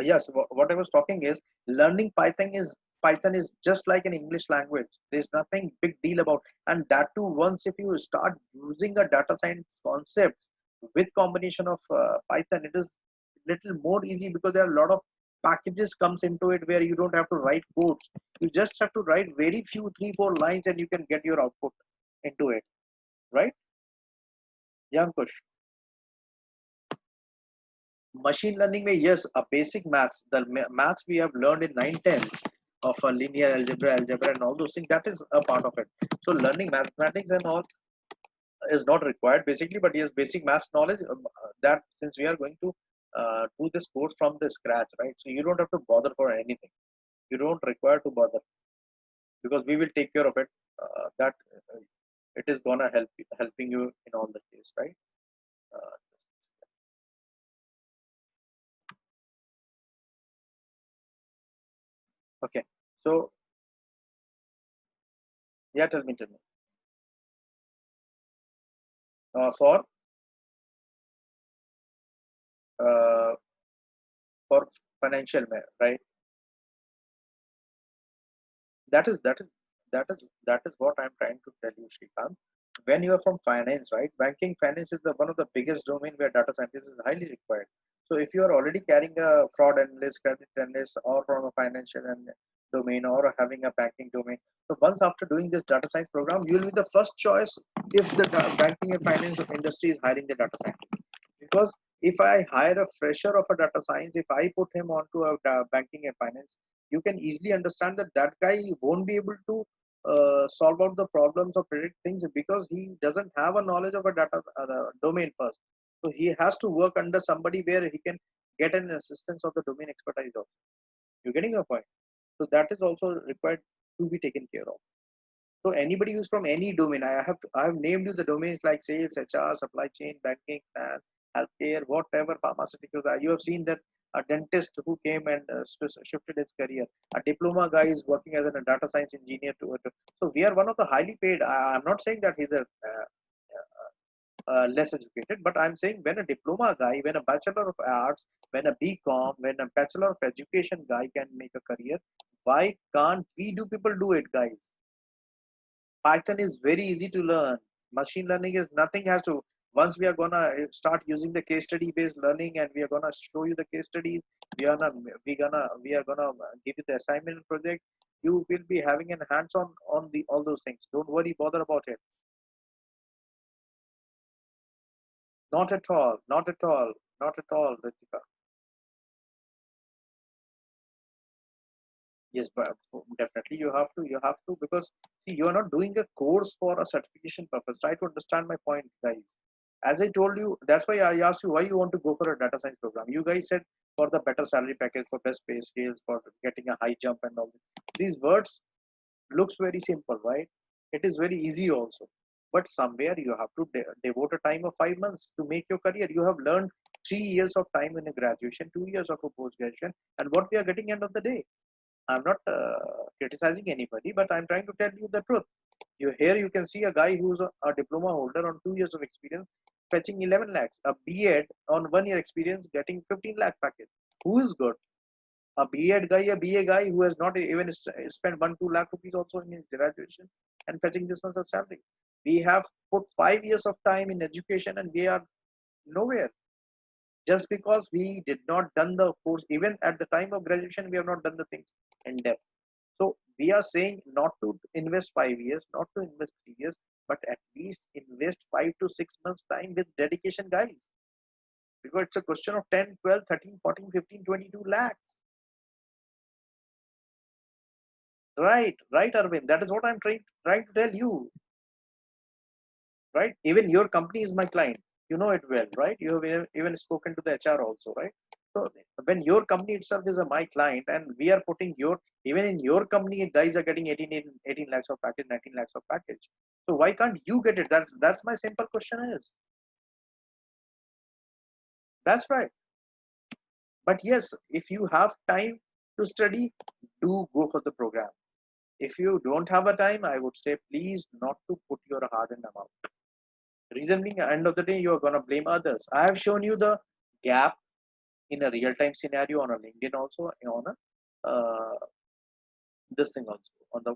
yes, what I was talking is learning Python is just like an English language. There's nothing big deal about, and that too once if you start using a data science concept with combination of Python, it is little more easy because there are a lot of packages comes into it where you don't have to write codes. You just have to write very few 3-4 lines and you can get your output into it, right? Yankush. Machine learning may yes a basic maths the maths we have learned in 9-10 of a linear algebra and all those things, that is a part of it. So learning mathematics and all is not required basically, but yes, basic maths knowledge, that since we are going to do this course from the scratch, right? So you don't have to bother for anything. You don't require to bother because we will take care of it. That it is gonna helping you in all the case, right? uh, okay, so yeah, tell me. For uh, for financial right, that is that is that is what I'm trying to tell you, Shrikant. When you are from finance, right, banking finance is the one of the biggest domain where data scientist is highly required. So if you are already carrying a fraud analyst, credit analyst, or from a financial domain, or having a banking domain, so once after doing this data science program, you will be the first choice if the banking and finance industry is hiring the data scientist. Because if I hire a fresher of a data science, if I put him onto a banking and finance, you can easily understand that that guy won't be able to solve out the problems or predict things because he doesn't have a knowledge of a data domain first. So he has to work under somebody where he can get an assistance of the domain expertise also. You're getting your point. So that is also required to be taken care of. So anybody who's from any domain, I have named you the domains like sales, HR, supply chain, banking, finance, healthcare, whatever, pharmaceuticals. You have seen that a dentist who came and shifted his career. A diploma guy is working as a data science engineer. So we are one of the highly paid. I'm not saying that he's a less educated, but I'm saying when a diploma guy, when a bachelor of arts, when a BCom, when a bachelor of education guy can make a career, why can't we do people do it, guys? Python is very easy to learn. Machine learning is nothing has to. Once we are gonna start using the case study based learning, and we are gonna show you the case studies, we are gonna give you the assignment and project. You will be having an hands on the all those things. Don't worry, bother about it. Not at all. Not at all. Not at all, Ritika. Yes, but definitely you have to, because see, you are not doing a course for a certification purpose. Try to understand my point, guys. As I told you, that's why I asked you why you want to go for a data science program. You guys said for the better salary package, for best pay scales, for getting a high jump and all. These words looks very simple, right? It is very easy also. But somewhere you have to devote a time of 5 months to make your career. You have learned 3 years of time in a graduation, 2 years of a post graduation, and what we are getting end of the day. I'm not criticizing anybody, but I'm trying to tell you the truth. You can see a guy who's a diploma holder on 2 years of experience fetching 11 lakhs, a B.Ed on 1 year experience getting 15 lakh package. Who is good? A B.Ed guy, a B.A guy who has not even spent 1-2 lakh rupees also in his graduation and fetching this much of salary. We have put 5 years of time in education and we are nowhere, just because we did not done the course. Even at the time of graduation, we have not done the things in depth. So we are saying not to invest 5 years, not to invest 3 years, but at least invest 5 to 6 months time with dedication, guys. Because it's a question of 10, 12, 13, 14, 15, 22 lakhs. Right, right, Arvind. That is what I'm trying to tell you. Right? Even your company is my client. You know it well, right? You have even spoken to the HR also, right? So when your company itself is my client and we are putting even in your company, guys are getting 18 lakhs of package, 19 lakhs of package. So why can't you get it? That's my simple question is. That's right. But yes, if you have time to study, do go for the program. If you don't have a time, I would say please not to put your hard-earned amount. Reason being, at the end of the day, you are gonna blame others. I have shown you the gap in a real-time scenario on a LinkedIn also, on a this thing also, on the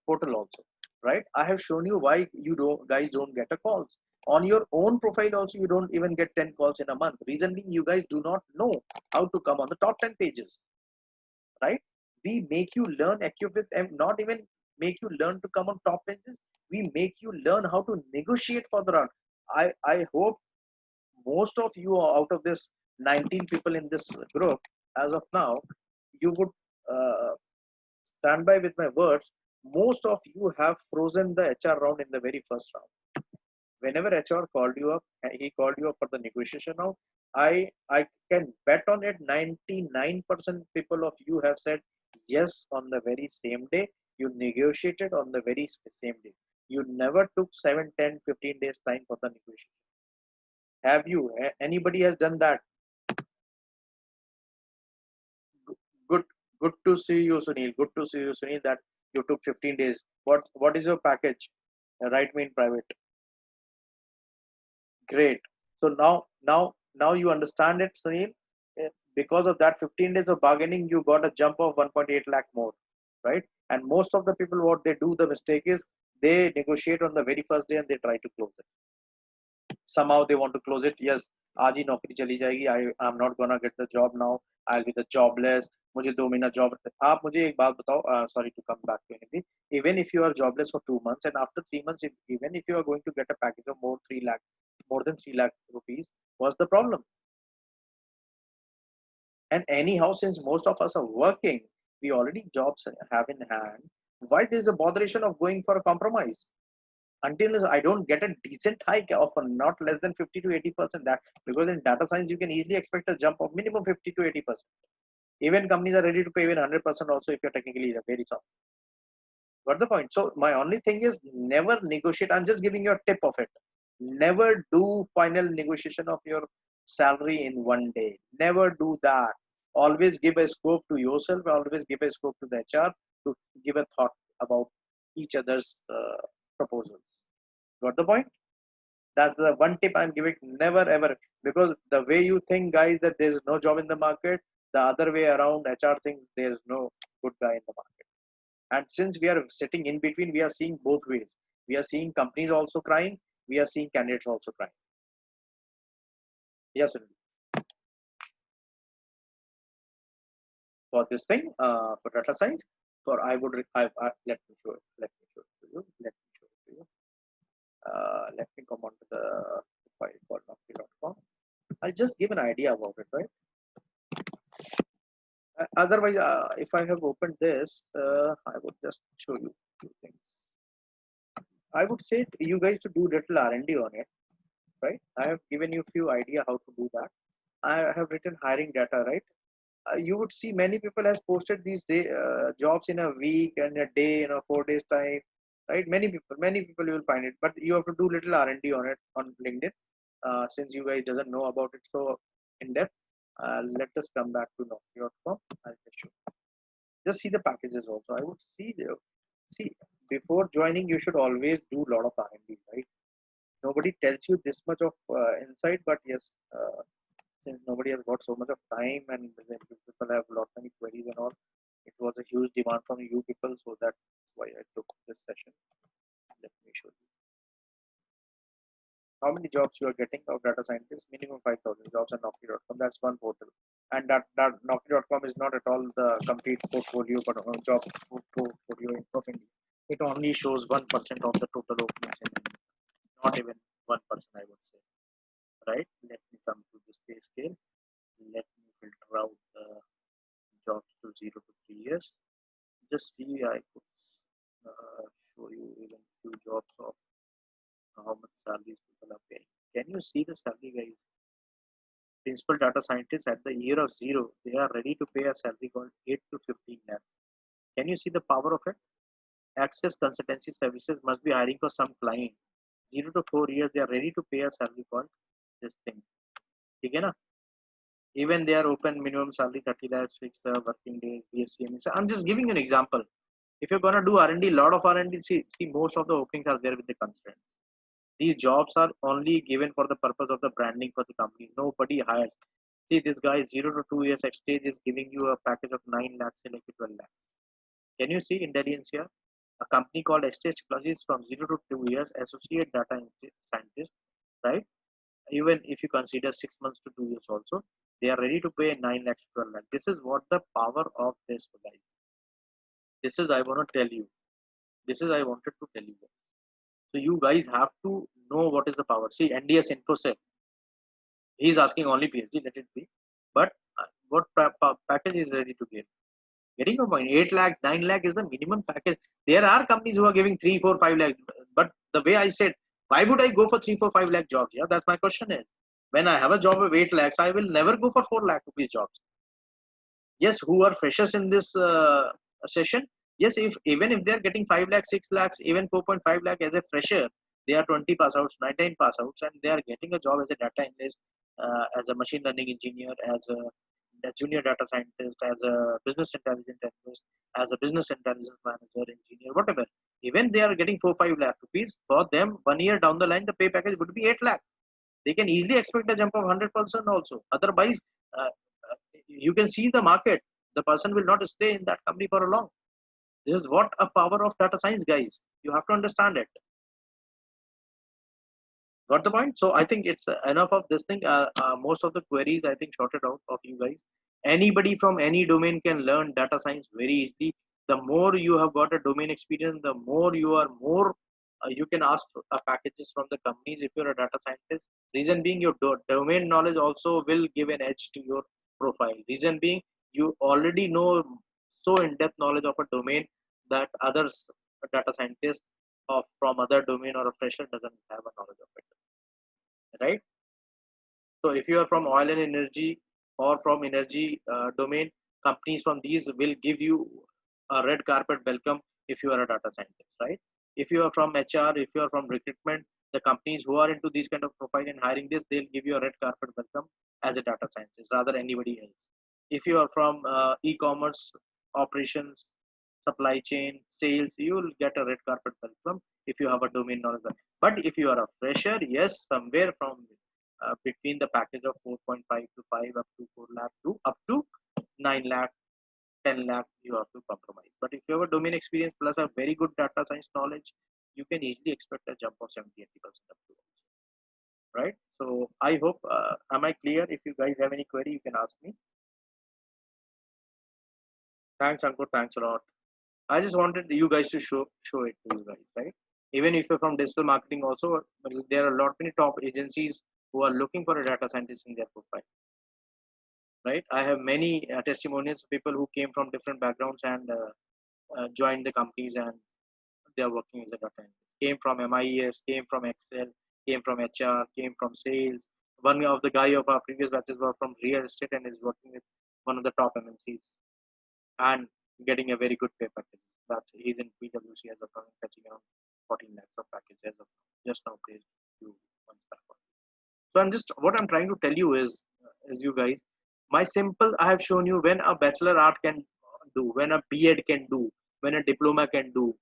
portal also, right? I have shown you why you don't guys don't get a calls on your own profile also. You don't even get 10 calls in a month. Reason being, you guys do not know how to come on the top 10 pages, right? We make you learn accurate and not even make you learn to come on top pages. We make you learn how to negotiate for the run. I hope most of you are out of this 19 people in this group as of now, you would uh, stand by with my words. Most of you have frozen the HR round in the very first round. Whenever HR called you up, he called you up for the negotiation round. I can bet on it. 99% people of you have said yes on the very same day. You negotiated on the very same day. You never took 7, 10, 15 days time for the negotiation. Have you? Anybody has done that? Good, good to see you, Sunil. Good to see you, Sunil. That you took 15 days. What is your package? Write me in private. Great. So now you understand it, Sunil. Because of that 15 days of bargaining, you got a jump of 1.8 lakh more, right? And most of the people, what they do, the mistake is they negotiate on the very first day and they try to close it. Somehow they want to close it. Yes, आज ही नौकरी चली जाएगी. I'm not gonna get the job now. I'll be the jobless. मुझे 2 महीना job. आप मुझे एक बात बताओ. Sorry to come back to Hindi. Even if you are jobless for 2 months and after 3 months, even if you are going to get a package of more than 3 lakh rupees, what's the problem? And anyhow, since most of us are working, we already jobs have in hand. Why there's a botheration of going for a compromise? Until I don't get a decent hike of not less than 50 to 80%. That because in data science you can easily expect a jump of minimum 50 to 80%. Even companies are ready to pay even 100% also if you're technically very sound. Got the point? So my only thing is never negotiate. I'm just giving you a tip of it. Never do final negotiation of your salary in one day. Never do that. Always give a scope to yourself. Always give a scope to the HR to give a thought about each other's proposals. Got the point? That's the one tip I'm giving. Never ever, because the way you think, guys, that there's no job in the market, the other way around, HR thinks there's no good guy in the market. And since we are sitting in between, we are seeing both ways. We are seeing companies also crying. We are seeing candidates also crying. Yes, Sunil. For this thing, for data science, let me show it. Let me show it to you. Let me show it to you. let me come on to the file for Naukri.com. I'll just give an idea about it, right? Otherwise, if I have opened this, I would just show you two things. I would say you guys to do little R&D on it, right? I have given you a few idea how to do that. I have written hiring data, right? You would see many people has posted these jobs in a week and a day, 4 days time, right? Many people you will find it, but you have to do little R&D on it on LinkedIn. Since you guys doesn't know about it so in depth, let us come back to Naukri.com. I'll just show. Just see the packages also. I would see before joining, you should always do a lot of R&D, right? Nobody tells you this much of insight, but yes, since nobody has got so much of time and when people have lot many queries and all, it was a huge demand from you people, so that's why I took this session. Let me show you how many jobs you are getting of data scientists. Minimum 5,000 jobs on Naukri.com. That's one portal, and that Naukri.com is not at all the complete portfolio, but job portfolio of India. It only shows 1% of the total openings in India. Not even 1%, I would say. Right? Let me come to this pay scale. Let me filter out the jobs to 0 to 3 years. Just see, I could show you even few jobs of how much salaries people are paying. Can you see the salary, guys? Principal data scientists at the year of 0, they are ready to pay a salary called 8 to 15 lakh. Can you see the power of it? Access consultancy services must be hiring for some client. 0 to 4 years, they are ready to pay a salary called this thing. Okay, na? Even they are open minimum salary 30 lakhs, fixed working days, BSc. So I'm just giving you an example. If you're gonna do R&D, lot of R&D, see most of the openings are there with the constraints. These jobs are only given for the purpose of the branding for the company. Nobody hires. See, this guy 0 to 2 years exchange is giving you a package of 9 lakhs and 12 lakhs. Can you see intelligence here? A company called Exchange Technologies from 0 to 2 years, associate data scientist, right? Even if you consider 6 months to 2 years also, they are ready to pay 9 lakhs to 12 lakhs. This is what the power of this, guys. This is I want to tell you. This is I wanted to tell you. So you guys have to know what is the power. See, NDS Infosec, he's asking only PhD, let it be. But what package is ready to give? Getting a point. 8 lakh, 9 lakh is the minimum package. There are companies who are giving 3, 4, 5 lakh. But the way I said, why would I go for 3, 4, 5 lakh jobs? Yeah, that's my question is. When I have a job of 8 lakhs, I will never go for 4 lakh rupees jobs. Yes, who are freshers in this session? Yes, if even if they are getting 5 lakhs, 6 lakhs, even 4.5 lakh as a fresher, they are 20 pass outs, 19 pass outs, and they are getting a job as a data analyst, as a machine learning engineer, as a junior data scientist, as a business intelligence analyst, as a business intelligence manager, engineer, whatever. Even they are getting 4, 5 lakh rupees, for them 1 year down the line, the pay package would be 8 lakh. They can easily expect a jump of 100% also. Otherwise, uh, you can see the market. The person will not stay in that company for a long. This is what a power of data science, guys. You have to understand it. Got the point? So I think it's enough of this thing. Most of the queries I think sorted out of you guys. Anybody from any domain can learn data science very easily. The more you have got a domain experience, the more you are more. You can ask for, packages from the companies if you're a data scientist. Reason being, your domain knowledge also will give an edge to your profile. Reason being, you already know so in-depth knowledge of a domain that others, data scientists of from other domain or a fresher doesn't have a knowledge of it, right? So if you are from oil and energy or from energy domain, companies from these will give you a red carpet welcome if you are a data scientist, right? If you are from HR, if you are from recruitment, the companies who are into these kind of profile and hiring this, they'll give you a red carpet welcome as a data scientist rather anybody else. If you are from e-commerce operations, supply chain, sales, you will get a red carpet welcome if you have a domain knowledge. But if you are a fresher, yes, somewhere from between the package of 4.5 to 5 up to 4 lakh to up to 9 lakh, 10 lakh, you have to compromise. But if you have a domain experience plus a very good data science knowledge, you can easily expect a jump of 70-80% up to also, right? So I hope, am I clear? If you guys have any query, you can ask me. Thanks, Ankur. Thanks a lot. I just wanted you guys to show it to you guys, right? Even if you're from digital marketing also, there are a lot many top agencies who are looking for a data scientist in their profile, right? I have many testimonials of people who came from different backgrounds and joined the companies, and they are working as a data analyst. Came from MIS, came from Excel, came from HR, came from sales. One of the guy of our previous batches were from real estate and is working with one of the top MNCs and getting a very good pay package. That's he's in PwC as of now, fetching around 14 lakhs of package as of now. Just now praised few months back. So I'm just what I'm trying to tell you is you guys, my simple I have shown you when a bachelor art can do, when a B.Ed can do, when a diploma can do.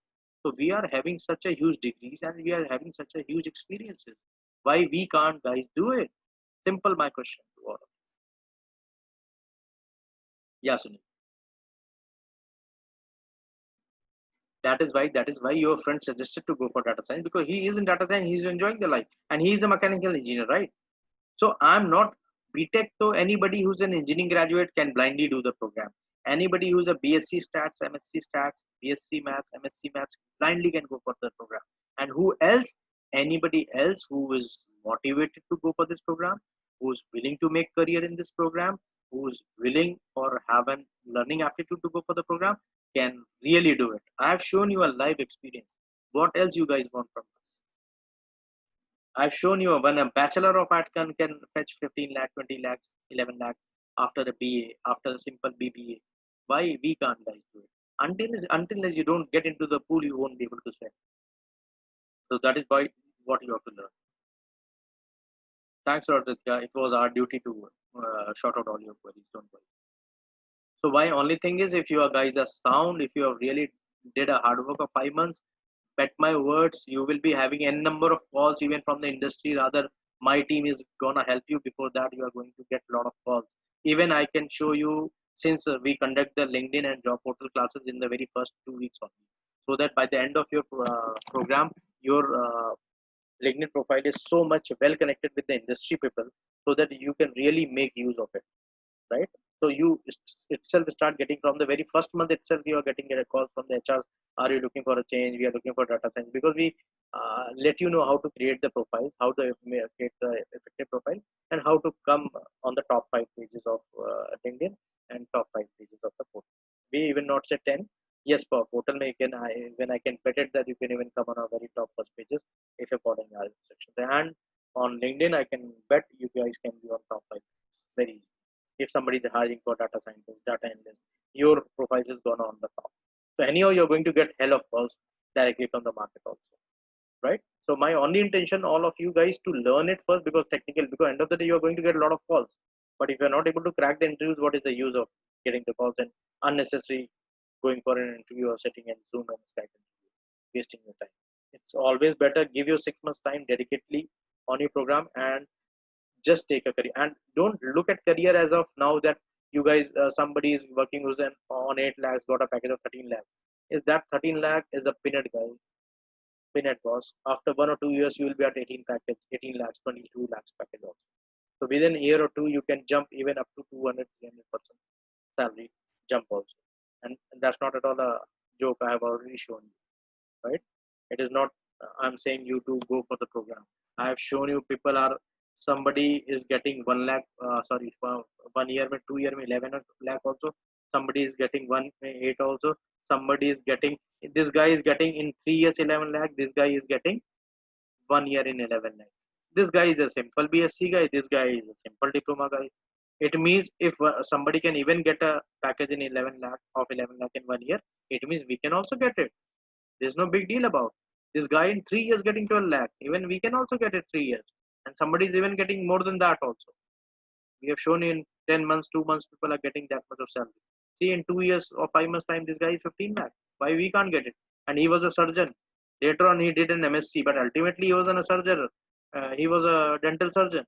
So we are having such a huge degrees and we are having such a huge experiences. Why we can't guys do it? Simple my question to all of you. Yeah, Sunil. That is why your friend suggested to go for data science, because he is in data science, he's enjoying the life, and he is a mechanical engineer, right? So I'm not BTech, so anybody who's an engineering graduate can blindly do the program. Anybody who's a BSc Stats, MSc Stats, BSc Maths, MSc Maths blindly can go for the program. And who else? Anybody else who is motivated to go for this program, who's willing to make career in this program, who's willing or have an learning aptitude to go for the program, can really do it. I have shown you a live experience. What else you guys want from us? I've shown you when a bachelor of art can fetch 15 lakh, 20 lakhs, 11 lakhs after a BA, after a simple BBA. Why we can't guys do it? Until as you don't get into the pool, you won't be able to swim. So that is why what you have to learn. Thanks, Radhika. It was our duty to shout out all your queries. Don't worry. So why only thing is if you are guys are sound, if you have really did a hard work of 5 months, bet my words, you will be having n number of calls even from the industry. Rather, my team is gonna help you. Before that, you are going to get a lot of calls. Even I can show you since we conduct the LinkedIn and job portal classes in the very first 2 weeks only, so that by the end of your program, your LinkedIn profile is so much well connected with the industry people, so that you can really make use of it, right? So you itself start getting from the very first month itself, you are getting a call from the HR. Are you looking for a change? We are looking for data science, because we let you know how to create the profile, how to create the effective profile, and how to come on the top 5 pages of LinkedIn and top 5 pages of the portal. We even not say 10. Yes, for portal may can when I can bet it that you can even come on our very top first pages if you're following our instructions. And on LinkedIn, I can bet you guys can be on top 5 pages very easy. If somebody is hiring for data scientist, data analyst, your profile is gone on the top. So anyhow, you're going to get hell of calls directly from the market also, right? So my only intention, all of you guys, to learn it first, because technical, because end of the day, you're going to get a lot of calls. But if you're not able to crack the interviews, what is the use of getting the calls and unnecessary going for an interview or sitting in Zoom and Skype interview, wasting your time? It's always better give your 6 months time dedicatedly on your program and just take a career, and don't look at career as of now that you guys somebody is working who's on 8 lakhs got a package of 13 lakhs. Is that 13 lakh is a peanut, guy? Peanut, boss. After 1 or 2 years you will be at 18 package, 18 lakhs, 22 lakhs package also. So within a year or two you can jump even up to 200, 300% salary jump also. And that's not at all a joke. I have already shown you, right? It is not I'm saying you to go for the program. I have shown you people are, somebody is getting 1 lakh, sorry, for 1 year में 2 year में 11 lakh also. Somebody is getting 1 8 also. Somebody is getting, this guy is getting in 3 years 11 lakh. This guy is getting 1 year in 11 lakh. This guy is a simple BSc guy. This guy is a simple diploma guy. It means if somebody can even get a package in 11 lakh of 11 lakh in 1 year, it means we can also get it. There's no big deal about this guy in 3 years getting 12 lakh. Even we can also get it 3 years, and somebody is even getting more than that also. We have shown in 10 months, 2 months, people are getting that much of salary. See, in 2 years or 5 months time, this guy is 15 lakh. Why we can't get it? And he was a surgeon. Later on, he did an MSc, but ultimately he was a surgeon. He was a dental surgeon.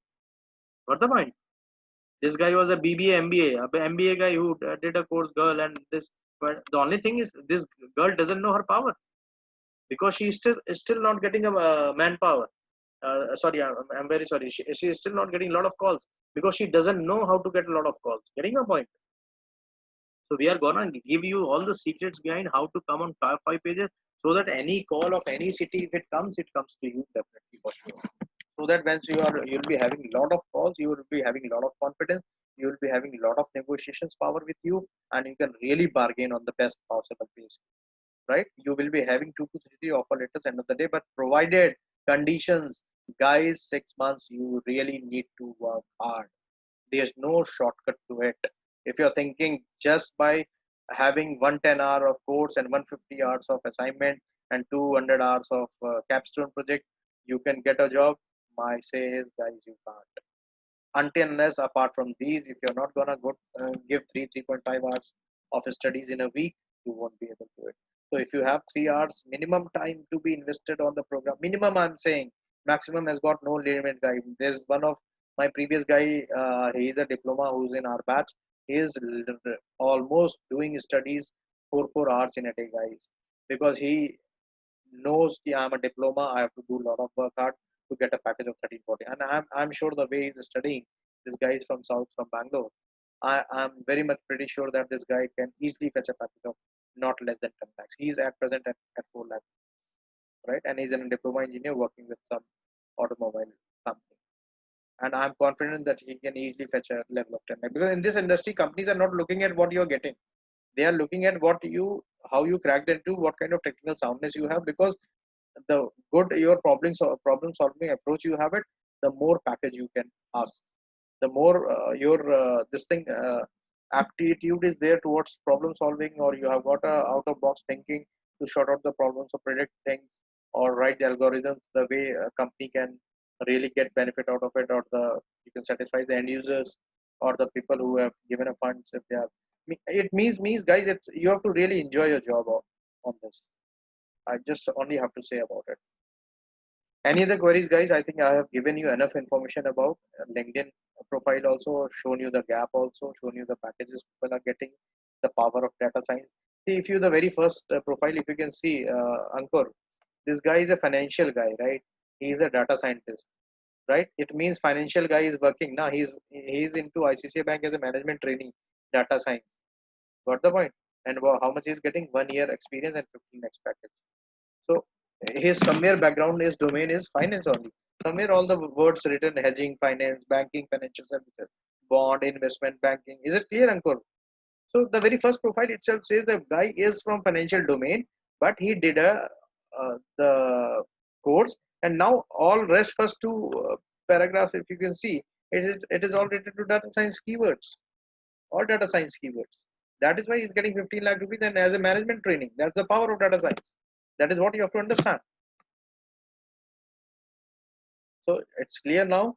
What the point? This guy was a BBA, MBA, a MBA guy who did a course, girl, and this. But the only thing is, this girl doesn't know her power, because she is still not getting a manpower. Sorry, I'm very sorry. She is still not getting a lot of calls because she doesn't know how to get a lot of calls. Getting a point? So we are gonna give you all the secrets behind how to come on 5 pages, so that any call of any city, if it comes to you definitely for sure. So that once you'll be having a lot of calls, you will be having a lot of confidence, you will be having a lot of negotiations power with you, and you can really bargain on the best possible base, right? You will be having 2 to 3 offer letters end of the day, but provided conditions, guys, 6 months you really need to work hard. There's no shortcut to it. If you're thinking just by having 110 hour of course and 150 hours of assignment and 200 hours of capstone project, you can get a job. My say is, guys, you can't. Until unless apart from these, if you're not gonna go give 3.5 hours of studies in a week, you won't be able to do it. So if you have 3 hours minimum time to be invested on the program, minimum I'm saying, maximum has got no limit, guy. There's one of my previous guy, he is a diploma who's in our batch. He is almost doing studies 4 hours in a day, guys, because he knows that I'm a diploma, I have to do a lot of work hard to get a package of 13 40. And I'm sure the way he's studying, this guy is from South, from Bangalore. I'm very much pretty sure that this guy can easily fetch a package of not less than 10 lakhs. He's at present at 4 lakhs, right? And he's a diploma engineer working with some automobile company. And I'm confident that he can easily fetch a level of 10 lakhs. Because in this industry, companies are not looking at what you're getting. They are looking at how you cracked into, what kind of technical soundness you have. Because the good your problem solving approach you have it, the more package you can ask, the more your this thing aptitude is there towards problem solving, or you have got a out of box thinking to sort out the problems or predict things or write the algorithms the way a company can really get benefit out of it, or the you can satisfy the end users or the people who have given a funds. If they are, it means guys, it's you have to really enjoy your job on this. I just only have to say about it. Any other queries, guys? I think I have given you enough information about LinkedIn profile, also shown you the gap, also shown you the packages people are getting, the power of data science. See, if you the very first profile, if you can see, Ankur, this guy is a financial guy, right? He is a data scientist, right? It means financial guy is working now. He's into ICICI Bank as a management trainee, data science. Got the point? And how much he's getting? 1 year experience and 15x package. So his somewhere background is domain is finance only. Somewhere all the words written hedging, finance, banking, financial services, bond, investment banking. Is it clear, Ankur? So the very first profile itself says the guy is from financial domain, but he did the course, and now all rest first two paragraphs, if you can see, it is all related to data science keywords, all data science keywords. That is why he's getting 15 lakh rupees and as a management training. That's the power of data science. That is what you have to understand. So it's clear now.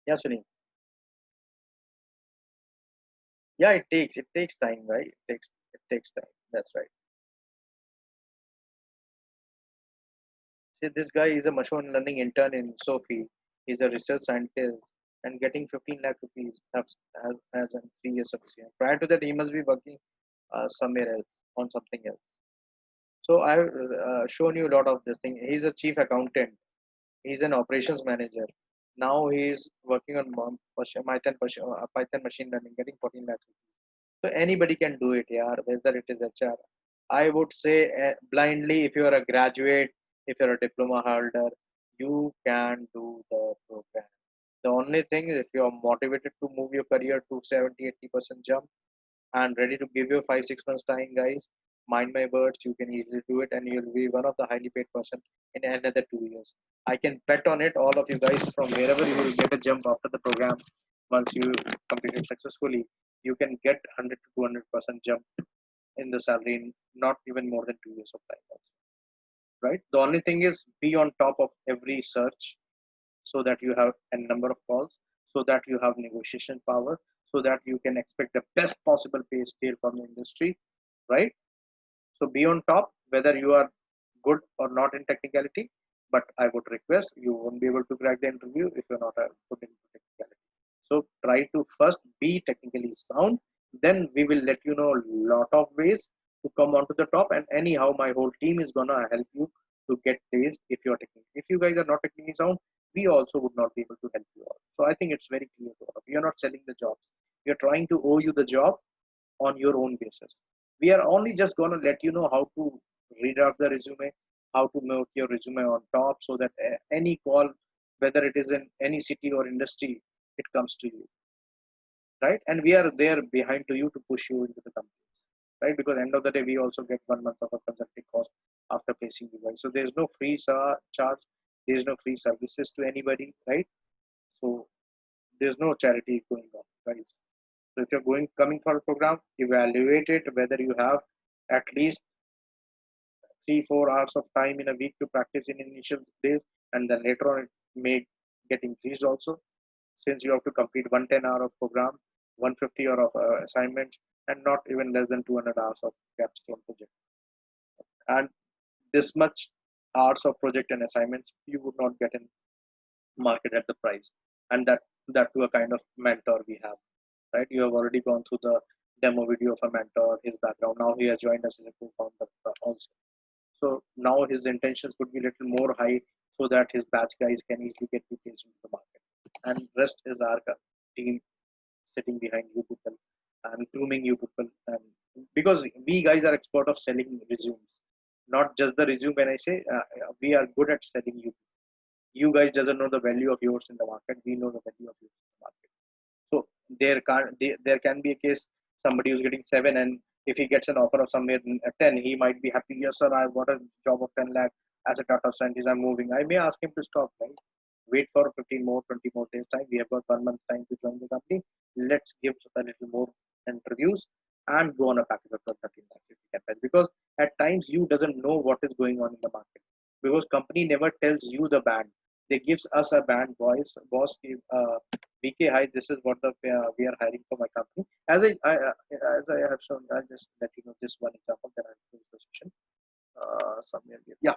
Yeah, Sunil. Yeah, it takes time, right? It takes time. That's right. See, this guy is a machine learning intern in Sophie. He's a research scientist and getting 15 lakh rupees as in 3 years of experience. Prior to that, he must be working somewhere else on something else. So I've shown you a lot of this thing. He's a chief accountant. He's an operations manager. Now he's working on Python machine learning, getting 14 lakhs. So anybody can do it, yeah, whether it is HR. I would say blindly, if you are a graduate, if you're a diploma holder, you can do the program. The only thing is if you are motivated to move your career to 70, 80% jump and ready to give you 5, 6 months time, guys, mind my words, you can easily do it and you'll be one of the highly paid person in another 2 years. I can bet on it, all of you guys, from wherever you will get a jump after the program. Once you complete it successfully, you can get 100 to 200% jump in the salary in not even more than 2 years of time also, right? The only thing is be on top of every search so that you have a number of calls, so that you have negotiation power, so that you can expect the best possible pay scale from the industry, right? So be on top, whether you are good or not in technicality. But I would request you won't be able to crack the interview if you're not good in technicality. So try to first be technically sound. Then we will let you know a lot of ways to come onto the top. And anyhow, my whole team is gonna help you to get placed if you're technically. If you guys are not technically sound, we also would not be able to help you out. So I think it's very clear to all of you. You're not selling the jobs. You're trying to owe you the job on your own basis. We are only just going to let you know how to read out the resume, how to make your resume on top so that any call, whether it is in any city or industry, it comes to you, right? And we are there behind to you to push you into the company, right? Because end of the day, we also get 1 month of a consulting cost after placing you guys. So there's no free charge, there's no free services to anybody, right? So there's no charity going on, guys. So if you're coming for a program, evaluate it whether you have at least 3-4 hours of time in a week to practice in initial days, and then later on it may get increased also, since you have to complete 110 hour of program, 150 hour of assignments, and not even less than 200 hours of capstone project. And this much hours of project and assignments you would not get in market at the price, and that to a kind of mentor we have, right? You have already gone through the demo video of a mentor, his background. Now he has joined us as a co-founder also. So now his intentions would be a little more high so that his batch guys can easily get details into the market. And rest is our team sitting behind you people and grooming you people. And because we guys are expert of selling resumes, not just the resume. When I say we are good at selling you, you guys doesn't know the value of yours in the market. We know the value of yours in the market. So there can be a case somebody who's getting 7, and if he gets an offer of somewhere at 10, he might be happy. Yes, sir, I want a job of 10 lakh as a data scientist. I'm moving. I may ask him to stop, right? Wait for 15 more, 20 more days time. We have got 1 month time to join the company. Let's give a little more interviews and go on a package of 13 lakhs if we can fetch. Because at times you doesn't know what is going on in the market, because company never tells you the band. They gives us a band, boss give BK, hi, this is what we are hiring for my company. As I have shown, I'll just let you know this one example, then I'll close the session. Somewhere here. Yeah.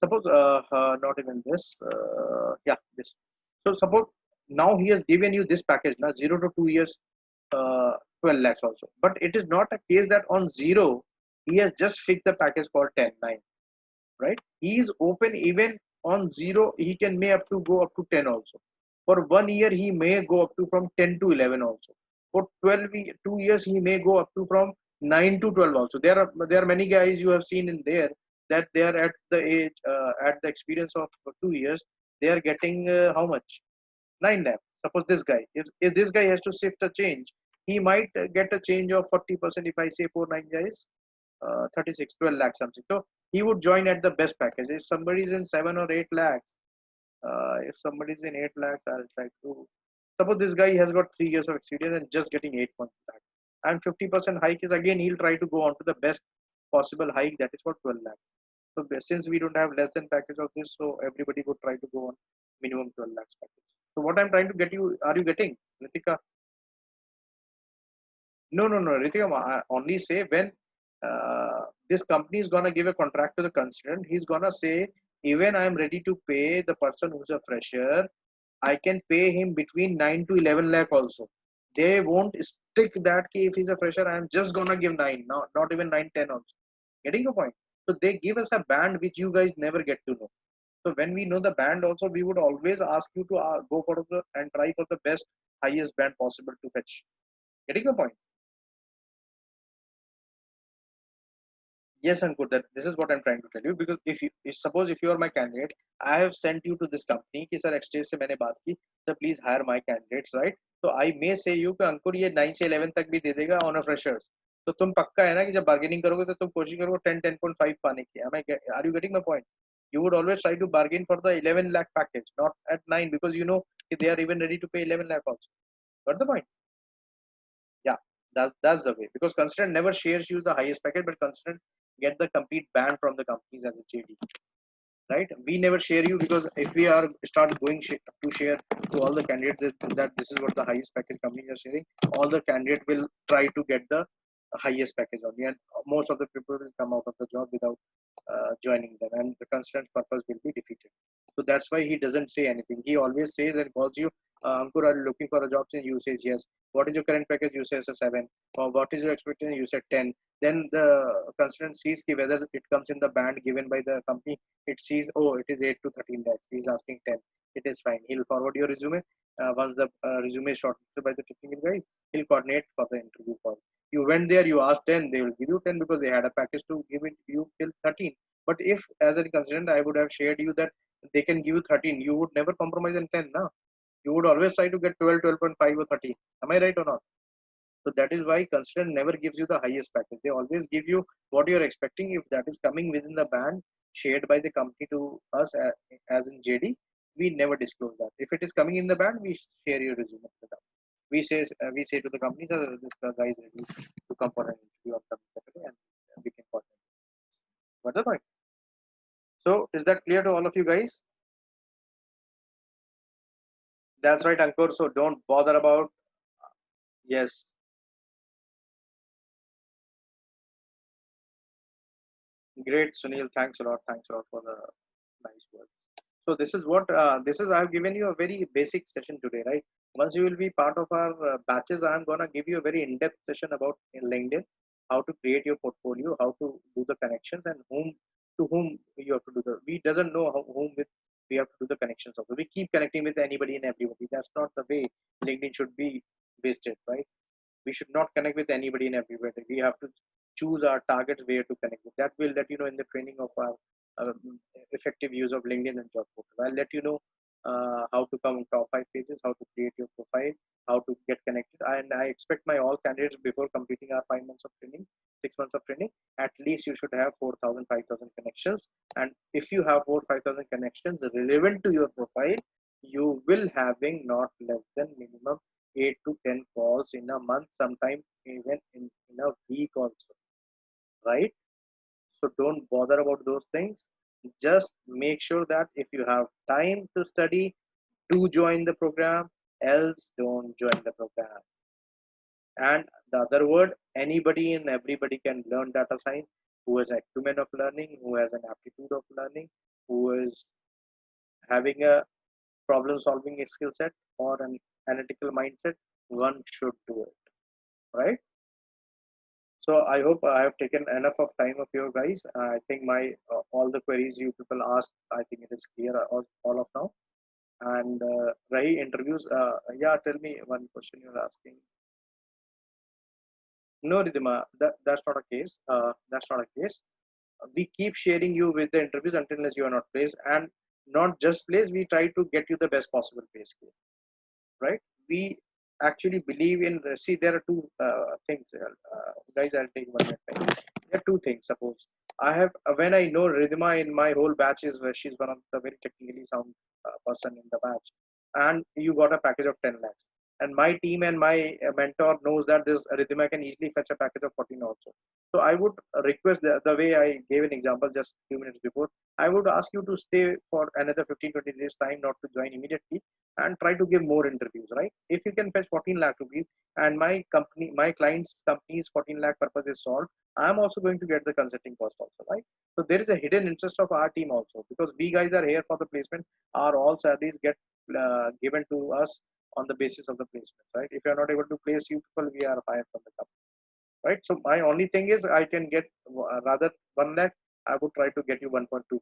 Suppose not even this. Yeah, this. So suppose now he has given you this package now 0 to 2 years, 12 lakhs also. But it is not a case that on 0 he has just fixed the package for 10, 9, right? He is open even on 0. He can may up to go up to 10 also. For 1 year, he may go up to from 10 to 11 also. For 2 years, he may go up to from 9 to 12 also. There are many guys you have seen in there that they are at the age, at the experience of 2 years, they are getting how much? 9 lakh. Suppose this guy, if this guy has to shift a change, he might get a change of 40%. If I say 4 9 guys, 36, 12 lakhs something. So he would join at the best package. If somebody is in 7 or 8 lakhs, if somebody is in 8 lakhs, I'll try to. Suppose this guy has got 3 years of experience and just getting 8 months back. And 50% hike is again, he'll try to go on to the best possible hike, that is for 12 lakhs. So since we don't have less than package of this, so everybody would try to go on minimum 12 lakhs package. So what I'm trying to get you, are you getting, Ritika? No. Ritika, I only say when this company is gonna give a contract to the consultant, he's gonna say, even I am ready to pay the person who's a fresher, I can pay him between 9 to 11 lakh also. They won't stick that key if he's a fresher. I am just gonna give 9, not even 9, 10 also. Getting your point? So they give us a band which you guys never get to know. So when we know the band also, we would always ask you to go for the and try for the best, highest band possible to fetch. Getting your point? Yes, Ankur, that this is what I'm trying to tell you. Because if suppose if you are my candidate, I have sent you to this company कि sir exchange से मैंने बात की, so please hire my candidates, right? So I may say you कि अंकुर ये 9 से 11 तक भी दे देगा on a freshers. तो तुम पक्का है ना कि जब bargaining करोगे तो तुम कोशिश करोगे 10.5 पाने की. Are you getting my point? You would always try to bargain for the 11 lakh package, not at 9, because you know they are even ready to pay 11 lakh also. Got the point? Yeah, that's the way, because consultant never shares you the highest package, but consultant get the complete band from the companies as a JD, right? We never share you, because if we are start going to share to all the candidates that this is what the highest package companies are sharing, all the candidate will try to get the highest package only, and most of the people will come out of the job without joining them, and the consultant's purpose will be defeated. So that's why he doesn't say anything. He always says and calls you, Ankur, are you looking for a job? And you say yes. What is your current package? You say a 7. Or what is your expectation? You said 10. Then the consultant sees whether it comes in the band given by the company. It sees, oh, it is 8 to 13 lakhs. He's asking 10. It is fine. He'll forward your resume. Once the resume is shortlisted by the technical guys, he'll coordinate for the interview call. You went there, you asked 10, they will give you 10 because they had a package to give it you till 13. But if as a consultant I would have shared you that they can give you 13, you would never compromise on 10 now. You would always try to get 12, 12.5 or 13. Am I right or not? So that is why consultant never gives you the highest package. They always give you what you're expecting. If that is coming within the band shared by the company to us as in JD, we never disclose that. If it is coming in the band, we share your resume to them. We say to the company that this guy is ready to come for an interview on coming Saturday, and we can coordinate. What's the point? So is that clear to all of you guys? That's right, Ankur. So don't bother about. Yes. Great, Sunil. Thanks a lot. Thanks a lot for the nice words. So this is what this is. I've given you a very basic session today, right? Once you will be part of our batches, I'm gonna give you a very in-depth session about in LinkedIn, how to create your portfolio, how to do the connections, and whom you have to do the. We doesn't know whom with we have to do the connections also. We keep connecting with anybody and everybody. That's not the way LinkedIn should be based, right? We should not connect with anybody and everybody. We have to choose our targets where to connect with. That will let you know in the training of our effective use of LinkedIn and job portal. I'll let you know how to come top 5 pages, how to create your profile, how to get connected. And I expect my all candidates before completing our 5 months of training, 6 months of training, at least you should have 4,000, 5,000 connections. And if you have 4, 5,000 connections relevant to your profile, you will having not less than minimum 8 to 10 calls in a month, sometimes even in a week also, right? So don't bother about those things. Just make sure that if you have time to study, do join the program, else don't join the program. And the other word, anybody and everybody can learn data science who has acumen of learning, who has an aptitude of learning, who is having a problem solving skill set or an analytical mindset, one should do it, right? So I hope I have taken enough of time of your guys. I think my all the queries you people asked, I think it is clear all of now. And Rahi, interviews. Yeah, tell me one question you're asking. No, Ridhima, that's not a case. That's not a case. We keep sharing you with the interviews until unless you are not placed, and not just placed. We try to get you the best possible place, right? We actually believe in. See, there are two things, guys. I'll take 1 minute. There are two things. Suppose I have when I know Ridhima in my whole batch is where she's one of the very technically sound person in the batch, and you got a package of 10 lakhs. And my team and my mentor knows that this Ridhima can easily fetch a package of 14 also. So I would request the way I gave an example just a few minutes before. I would ask you to stay for another 15-20 days time, not to join immediately, and try to give more interviews, right? If you can fetch 14 lakh rupees and my client's company's 14 lakh purpose is solved, I'm also going to get the consulting cost also, right? So there is a hidden interest of our team also, because we guys are here for the placement. Our all salaries get given to us on the basis of the placement, right? If you're not able to place you people, we are fired from the company, right? So my only thing is I can get rather 1 lakh, I would try to get you 1.25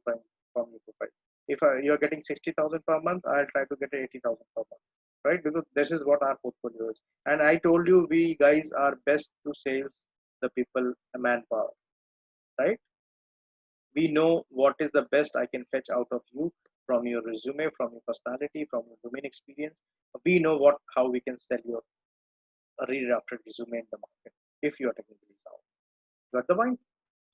from your profile. If you're getting 60,000 per month, I'll try to get 80,000 per month, right? Because this is what our portfolio is. And I told you, we guys are best to sales the people manpower, right? We know what is the best I can fetch out of you from your resume, from your personality, from your domain experience. We know how we can sell your redrafted resume in the market if you are technically sound. Got the point?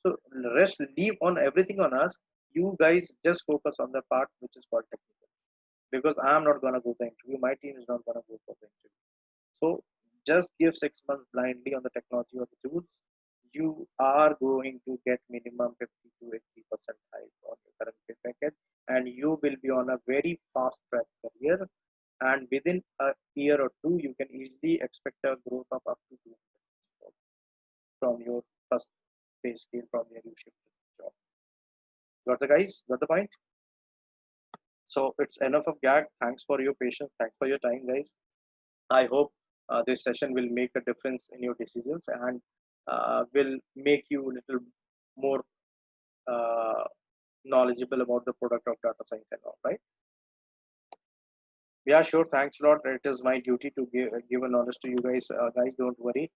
So rest leave on everything on us. You guys just focus on the part which is called technical. Because I'm not gonna go the interview. My team is not gonna go for the interview. So just give 6 months blindly on the technology or the tools. You are going to get minimum 50 to 80% hike on your current pay package, and you will be on a very fast track career. And within a year or two, you can easily expect a growth of up to 200% from your first pay scale from where you shifted job. Got the guys? Got the point? So it's enough of gag. Thanks for your patience. Thanks for your time, guys. I hope this session will make a difference in your decisions and will make you a little more uh, knowledgeable about the product of data science and all, right? Yeah, sure. Thanks a lot. It is my duty to give a knowledge to you guys. Guys, don't worry.